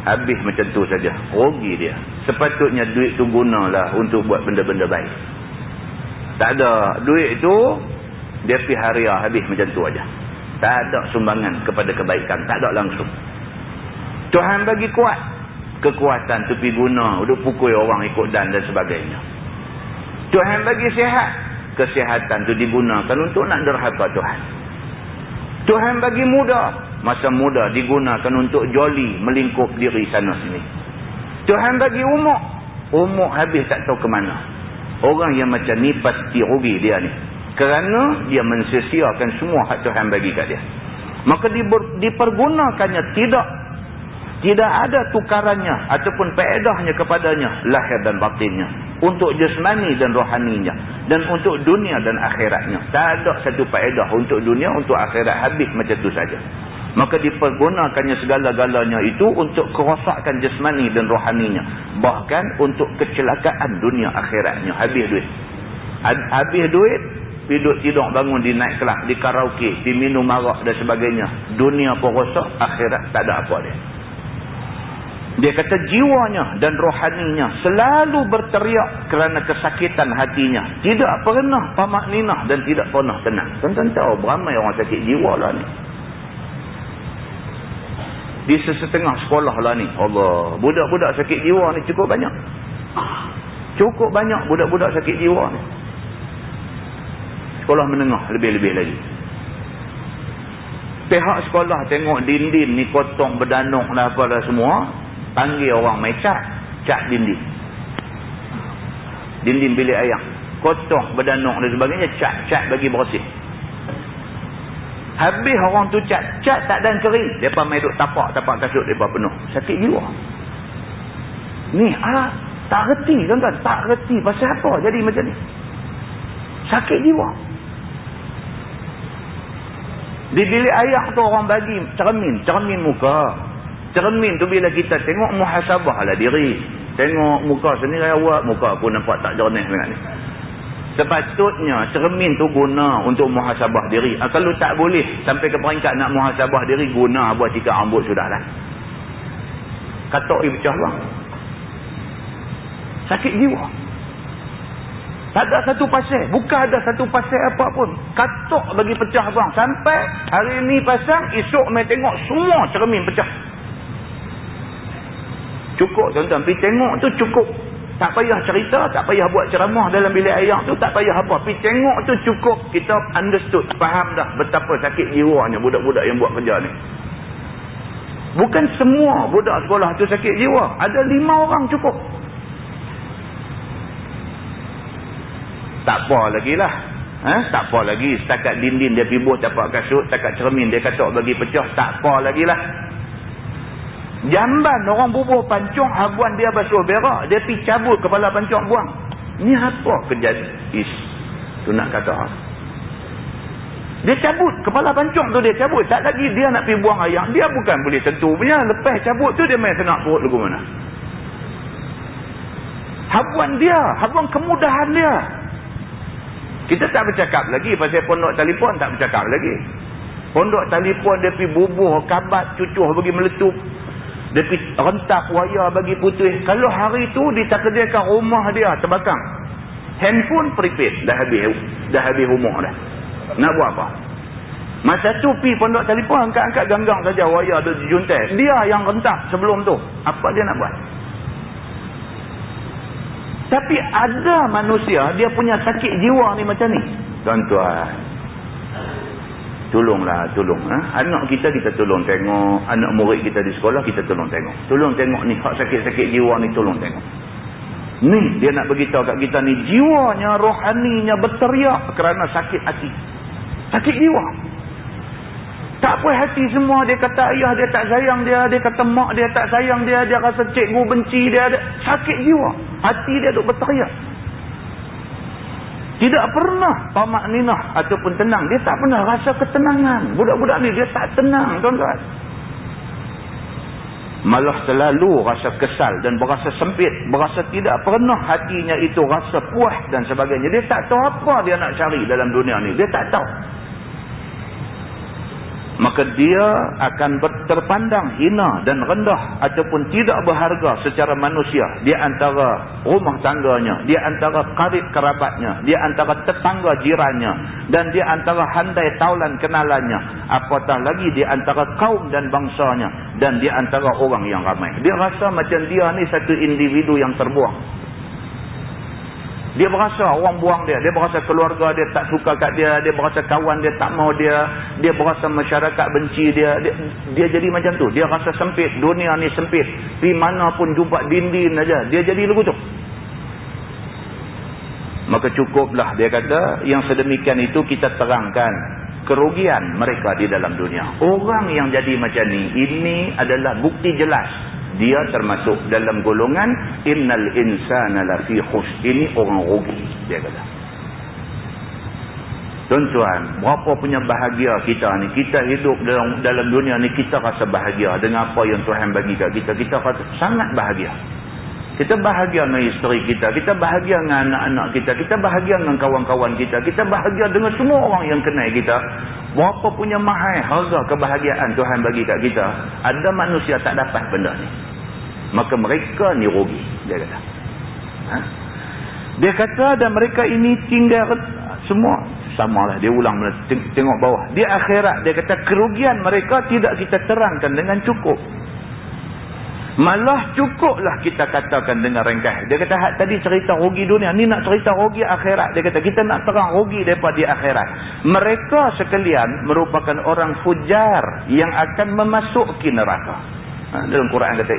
Speaker 1: habis macam tu saja. Rugi dia. Sepatutnya duit tu gunalah untuk buat benda-benda baik. Tak ada. Duit tu dia pergi haria, habis macam tu aja. Tak ada sumbangan kepada kebaikan. Tak ada langsung. Tuhan bagi kuat, kekuatan tu pergi guna untuk pukul orang ikut dan sebagainya. Tuhan bagi sihat, kesihatan tu digunakan untuk nak derhaka Tuhan. Tuhan bagi muda, masa muda digunakan untuk joli, melingkup diri sana sini. Tuhan bagi umur habis tak tahu ke mana. Orang yang macam ni pasti rugi dia ni. Kerana dia mensia-siakan semua hak Tuhan bagi kat dia. Maka dipergunakannya tidak ada tukarannya ataupun faedahnya kepadanya, lahir dan batinnya, untuk jasmani dan rohaninya, dan untuk dunia dan akhiratnya. Tak ada satu faedah untuk dunia, untuk akhirat, habis macam tu saja. Maka dipergunakannya segala-galanya itu untuk kerosakan jasmani dan rohaninya, bahkan untuk kecelakaan dunia akhiratnya. Habis duit. Habis duit, hidup tidur bangun di naik kelas, di karaoke, di minum arak dan sebagainya. Dunia pun rosak, akhirat tak ada apa dia. Dia kata jiwanya dan rohaninya selalu berteriak kerana kesakitan hatinya. Tidak pernah tamakninah dan tidak pernah tenang. Tuan-tuan tahu beramai orang sakit jiwa lah ni. Di sesetengah sekolah lah ni. Allah, budak-budak sakit jiwa ni cukup banyak. Cukup banyak budak-budak sakit jiwa ni. Sekolah menengah lebih-lebih lagi. Pihak sekolah tengok dinding ni kotong berdanuk lah apa dah semua. Panggil orang main cat dinding. Dinding bilik ayam. Kotor, berdanuk dan sebagainya, cat bagi bersih. Habis orang tu cat tak dan kering. Mereka main duk tapak kasut, mereka penuh. Sakit jiwa. Ni, tak reti tuan-tuan. Tak reti pasal apa jadi macam ni. Sakit jiwa. Di bilik ayam tu orang bagi cermin muka. Cermin tu bila kita tengok, muhasabah lah diri. Tengok muka sendiri awak, muka aku nampak tak jernih sangat ni. Sepatutnya cermin tu guna untuk muhasabah diri. Kalau tak boleh sampai ke peringkat nak muhasabah diri, guna buat tiga rambut sudahlah. Katok dia pecah bang. sakit jiwa. Tak ada satu pasal. Bukan ada satu pasal apa pun. Katuk bagi pecah bang. Sampai hari ni pasang, esok mai tengok semua cermin pecah. Cukup tuan-tuan. Pergi tengok tu cukup. Tak payah cerita, tak payah buat ceramah dalam bilik air tu, tak payah apa. Pergi tengok tu cukup. Kita understood, faham dah betapa sakit jiwanya budak-budak yang buat kerja ni. Bukan semua budak sekolah tu sakit jiwa. Ada 5 orang cukup. Tak apa lagi lah. Tak apa lagi. Setakat dinding dia pibuh tapak kasut. Setakat cermin dia katuk bagi pecah. Tak apa lagi lah. Jamban orang bubuh pancung. Habuan dia basuh berak. Dia pergi cabut kepala pancung buang. Ni apa kejadian? Tu nak kata. Dia cabut. Kepala pancung tu dia cabut. Tak lagi dia nak pergi buang air. Dia bukan boleh sentuh punya. Lepas cabut tu dia main senak perut lagu mana. Habuan dia. Habuan kemudahan dia. Kita tak bercakap lagi pasal pondok telefon, tak bercakap lagi. Pondok telefon dia pergi bubuh, kabat, cucuh bagi meletup. Dia pergi rentap wayar bagi putih. Kalau hari tu ditakdirkan rumah dia terbakang. Handphone prepaid, dah habis rumah dah. Nak buat apa? Masa tu pergi pondok telefon, angkat-angkat ganggang saja wayar tu dijuntai. Dia yang rentap sebelum tu. Apa dia nak buat? Tapi ada manusia, dia punya sakit jiwa ni macam ni. Tuan-tuan, tolong. Anak kita tolong tengok. Anak murid kita di sekolah, kita tolong tengok. Tolong tengok ni, hak sakit-sakit jiwa ni tolong tengok. Ni, dia nak beritahu kat kita ni, jiwanya, rohaninya berteriak kerana sakit hati. Sakit jiwa. Tak puas hati semua. Dia kata ayah dia tak sayang dia. Dia kata mak dia tak sayang dia. Dia rasa cikgu benci dia. Sakit jiwa. Hati dia duk berteriak. Tidak pernah tamakninah ataupun tenang. Dia tak pernah rasa ketenangan. Budak-budak ni dia tak tenang, tuan-tuan. Malah selalu rasa kesal dan berasa sempit. Berasa tidak pernah hatinya itu rasa puas dan sebagainya. Dia tak tahu apa dia nak cari dalam dunia ni. Dia tak tahu. Maka dia akan terpandang hina dan rendah ataupun tidak berharga secara manusia di antara rumah tangganya, di antara karib kerabatnya, di antara tetangga jirannya, dan di antara handai taulan kenalannya, apatah lagi di antara kaum dan bangsanya, dan di antara orang yang ramai. Dia rasa macam dia ni satu individu yang terbuang. Dia berasa orang buang dia. Dia berasa keluarga dia tak suka kat dia. Dia berasa kawan dia tak mau dia. Dia berasa masyarakat benci dia. Dia jadi macam tu. Dia rasa sempit. Dunia ni sempit. Di mana pun jumpa dinding aja. Dia jadi lagu tu. Maka cukuplah dia kata. Yang sedemikian itu kita terangkan kerugian mereka di dalam dunia. Orang yang jadi macam ni. Ini adalah bukti jelas. Dia termasuk dalam golongan innal insana lafi khusr. Ini orang rugi, dia kata. Tuan-tuan, berapa punya bahagia kita ni. Kita hidup dalam dunia ni, kita rasa bahagia dengan apa yang Tuhan bagi kat kita. Kita rasa sangat bahagia. Kita bahagia dengan isteri kita. Kita bahagia dengan anak-anak kita. Kita bahagia dengan kawan-kawan kita. Kita bahagia dengan semua orang yang kenal kita. Berapa punya mahal harga kebahagiaan Tuhan bagi kat kita. Ada manusia tak dapat benda ni. Maka mereka ni rugi, dia kata. Dia kata dan mereka ini tinggal semua. Samalah, dia ulang tengok bawah. Di akhirat, dia kata kerugian mereka tidak kita terangkan dengan cukup. Malah cukuplah kita katakan dengan ringkas. Dia kata tadi cerita rugi dunia, ni nak cerita rugi akhirat. Dia kata kita nak terang rugi daripada di akhirat. Mereka sekalian merupakan orang fujar yang akan memasuki neraka. Dalam Quran kata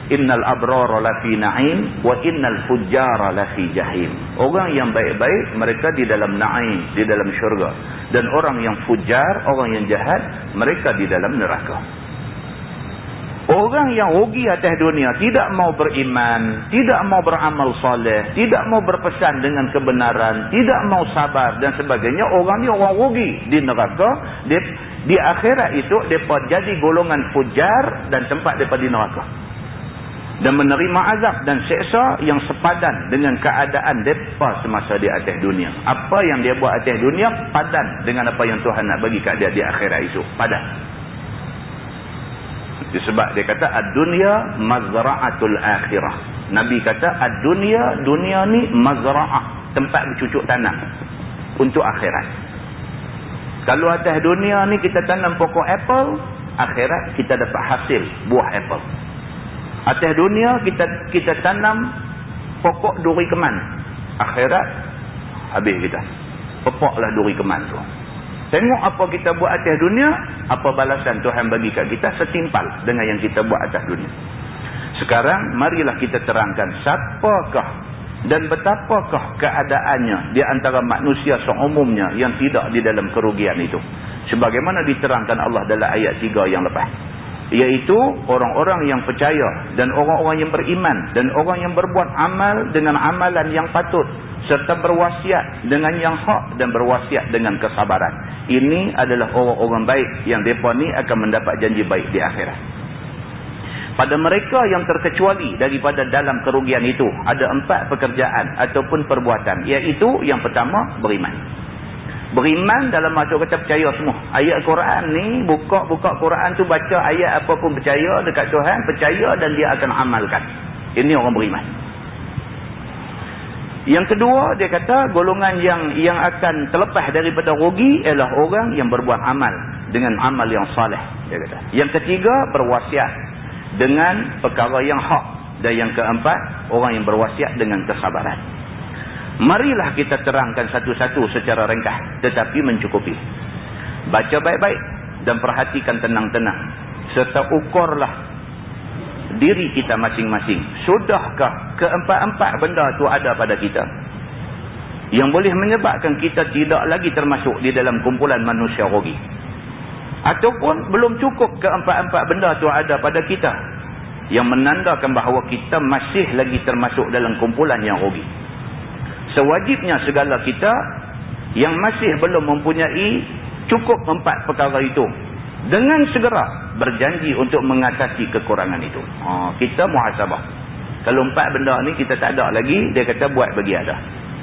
Speaker 1: innal abrara lafi na'im wa innal fujjara lafi jahim. Orang yang baik-baik mereka di dalam na'im, di dalam syurga, dan orang yang fujar, orang yang jahat, mereka di dalam neraka. Orang yang rugi atas dunia tidak mau beriman, tidak mau beramal soleh, tidak mau berpesan dengan kebenaran, tidak mau sabar dan sebagainya, orang ni orang rugi di neraka. Di akhirat itu mereka jadi golongan fujar dan tempat mereka di neraka, dan menerima azab dan seksa yang sepadan dengan keadaan mereka semasa di atas dunia. Apa yang dia buat atas dunia padan dengan apa yang Tuhan nak bagi kat dia di akhirat itu, padan. Sebab dia kata ad-dunya mazra'atul akhirah. Nabi kata ad-dunya, dunia ni mazra'ah, tempat bercucuk tanam untuk akhirat. Kalau atas dunia ni kita tanam pokok apple, akhirat kita dapat hasil buah apple. Atas dunia kita tanam pokok duri keman, akhirat habis kita. Pepaklah duri keman tu. Tengok apa kita buat atas dunia, apa balasan Tuhan bagi kat kita setimpal dengan yang kita buat atas dunia. Sekarang marilah kita terangkan siapakah dan betapakah keadaannya di antara manusia seumumnya yang tidak di dalam kerugian itu. Sebagaimana diterangkan Allah dalam ayat 3 yang lepas. Iaitu orang-orang yang percaya dan orang-orang yang beriman dan orang yang berbuat amal dengan amalan yang patut serta berwasiat dengan yang hak dan berwasiat dengan kesabaran. Ini adalah orang-orang baik yang mereka ni akan mendapat janji baik di akhirat. Pada mereka yang terkecuali daripada dalam kerugian itu, ada 4 pekerjaan ataupun perbuatan. Iaitu yang pertama, beriman. Beriman dalam maksud kata percaya semua. Ayat Quran ni, buka Quran tu, baca ayat apa pun percaya dekat Tuhan, percaya dan dia akan amalkan. Ini orang beriman. Yang kedua, dia kata golongan yang akan terlepas daripada rugi ialah orang yang berbuat amal dengan amal yang saleh, dia kata. Yang ketiga, berwasiat dengan perkara yang hak. Dan yang keempat, orang yang berwasiat dengan kesabaran. Marilah kita terangkan satu-satu secara ringkas tetapi mencukupi. Baca baik-baik dan perhatikan tenang-tenang. Serta ukurlah diri kita masing-masing. Sudahkah keempat-empat benda tu ada pada kita yang boleh menyebabkan kita tidak lagi termasuk di dalam kumpulan manusia rugi? Ataupun belum cukup keempat-empat benda tu ada pada kita yang menandakan bahawa kita masih lagi termasuk dalam kumpulan yang rugi? Sewajibnya segala kita yang masih belum mempunyai cukup 4 perkara itu dengan segera berjanji untuk mengatasi kekurangan itu. Kita muhasabah. Kalau 4 benda ni kita tak ada lagi, dia kata buat bagi ada.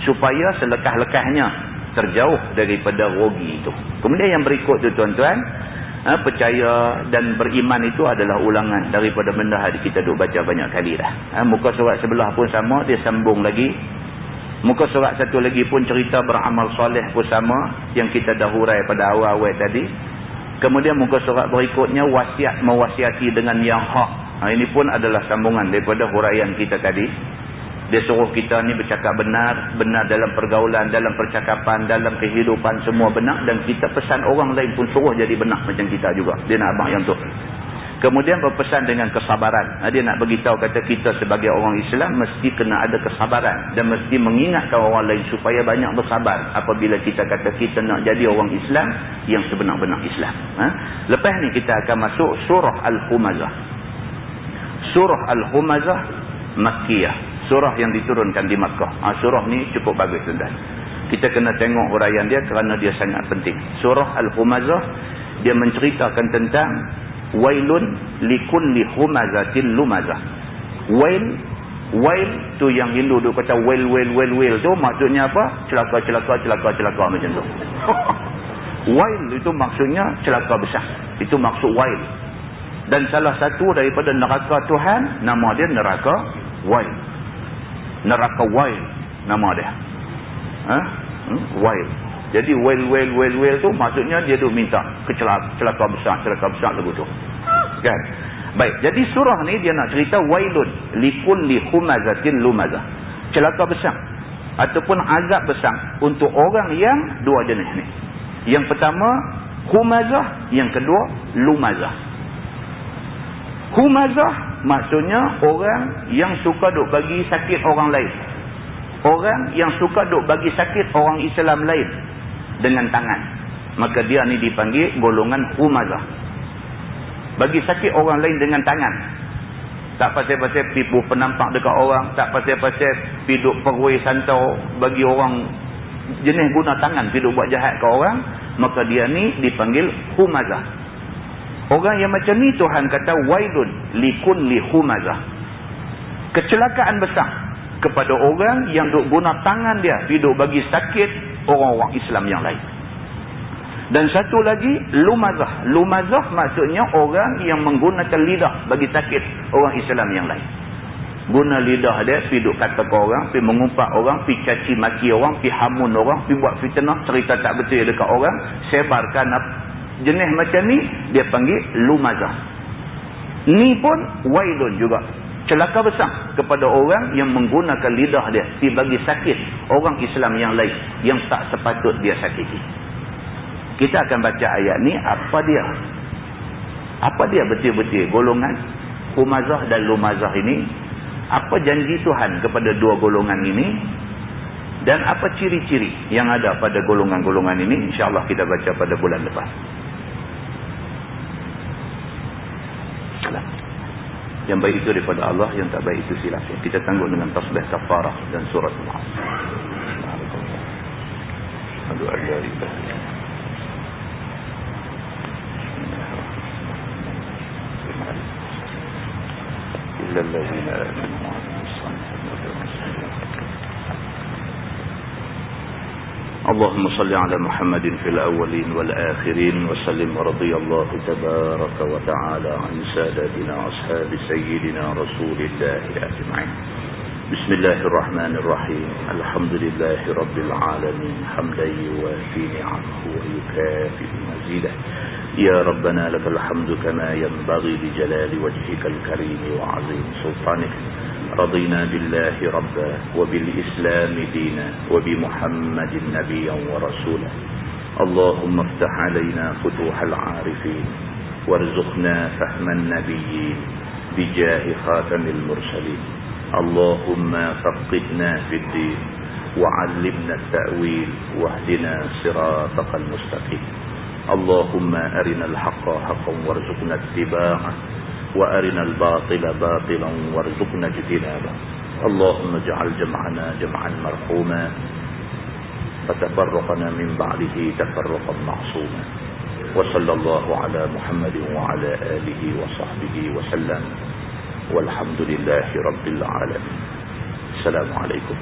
Speaker 1: Supaya selekah-lekahnya terjauh daripada rugi itu. Kemudian yang berikut tu tuan-tuan, percaya dan beriman itu adalah ulangan daripada benda yang kita duk baca banyak kali dah. Muka surat sebelah pun sama, dia sambung lagi. Muka surat satu lagi pun cerita beramal soleh pun sama yang kita dah hurai pada awal-awal tadi. Kemudian muka surat berikutnya wasiat mewasiati dengan yang hak. Ini pun adalah sambungan daripada huraian kita tadi. Dia suruh kita ni bercakap benar, benar dalam pergaulan, dalam percakapan, dalam kehidupan semua benar, dan kita pesan orang lain pun suruh jadi benar macam kita juga. Dia nak abang yang tu. Kemudian berpesan dengan kesabaran. Dia nak beritahu kata kita sebagai orang Islam mesti kena ada kesabaran dan mesti mengingatkan orang lain supaya banyak bersabar apabila kita kata kita nak jadi orang Islam yang sebenar-benar Islam. Lepas ni kita akan masuk surah Al-Humazah. Surah Al-Humazah Makkiyah. Surah yang diturunkan di Makkah. Surah ni cukup bagus tuan-tuan. Kita kena tengok huraian dia kerana dia sangat penting. Surah Al-Humazah dia menceritakan tentang wailun likulli humazatin lumazah. Wail tu yang Hindu tu kata wail tu maksudnya apa? Celaka macam tu. Wail itu maksudnya celaka besar. Itu maksud wail. Dan salah satu daripada neraka Tuhan nama dia neraka wail. Neraka wail nama dia. Wail. Jadi wail tu maksudnya dia duk minta celaka besar lagu tu. Kan? Baik, jadi surah ni dia nak cerita wailun likulli humazatin lumazah. Celaka besar ataupun azab besar untuk orang yang dua jenis ni. Yang pertama humazah, yang kedua lumazah. Humazah maksudnya orang yang suka duk bagi sakit orang lain. Orang yang suka duk bagi sakit orang Islam lain dengan tangan, maka dia ni dipanggil golongan humazah. Bagi sakit orang lain dengan tangan, tak pasal-pasal tipu penampak dekat orang, tak pasal-pasal piduk perwei santau bagi orang jenis guna tangan piduk buat jahat ke orang, maka dia ni dipanggil humazah. Orang yang macam ni Tuhan kata wailun likulli humazah. Kecelakaan besar kepada orang yang duk guna tangan dia piduk bagi sakit orang-orang Islam yang lain. Dan satu lagi lumazah. Lumazah maksudnya orang yang menggunakan lidah bagi sakit orang Islam yang lain. Guna lidah dia, pergi duk kata ke orang, pergi mengumpat orang, pergi caci maki orang, pergi hamun orang, pergi buat fitnah, cerita tak betul dekat orang, sebarkan jenis macam ni, dia panggil lumazah. Ni pun wailun juga. Celaka besar kepada orang yang menggunakan lidah dia pergi bagi sakit orang Islam yang lain yang tak sepatut dia sakiti. Kita akan baca ayat ni, apa dia? Apa dia betul-betul golongan humazah dan lumazah ini? Apa janji Tuhan kepada dua golongan ini? Dan apa ciri-ciri yang ada pada golongan-golongan ini? InsyaAllah kita baca pada bulan depan. Yang baik itu daripada Allah, yang tak baik itu silap. Kita tanggung dengan tasbih kafarah dan surat Al-Asr. Aduh, إلا الذين آمنوا وعملوا الصالحات. اللهم صل على محمد في الأولين والآخرين وسلم ورضي الله تبارك وتعالى عن سادتنا أصحاب سيدنا رسول الله أجمعين. بسم الله الرحمن الرحيم. الحمد لله رب العالمين حمدا يوافي نعمه ويكافئ مزيده. يا ربنا لك الحمد كما ينبغي لجلال وجهك الكريم وعظيم سلطانك. رضينا بالله ربا وبالإسلام دينا وبمحمد نبيا ورسولا. اللهم افتح علينا فتوح العارفين وارزقنا فهم النبيين بجاه خاتم المرسلين. اللهم فقهنا في الدين وعلمنا التأويل واهدنا صراطك المستقيم. اللهم أرنا الحق حقا وارزقنا اتباعه وأرنا الباطل باطلا وارزقنا اجتنابه. اللهم اجعل جمعنا جمعا مرحوما فتفرقنا من بعده تفرقا معصوما. وصلى الله على محمد وعلى آله وصحبه وسلم والحمد لله رب العالمين. السلام عليكم.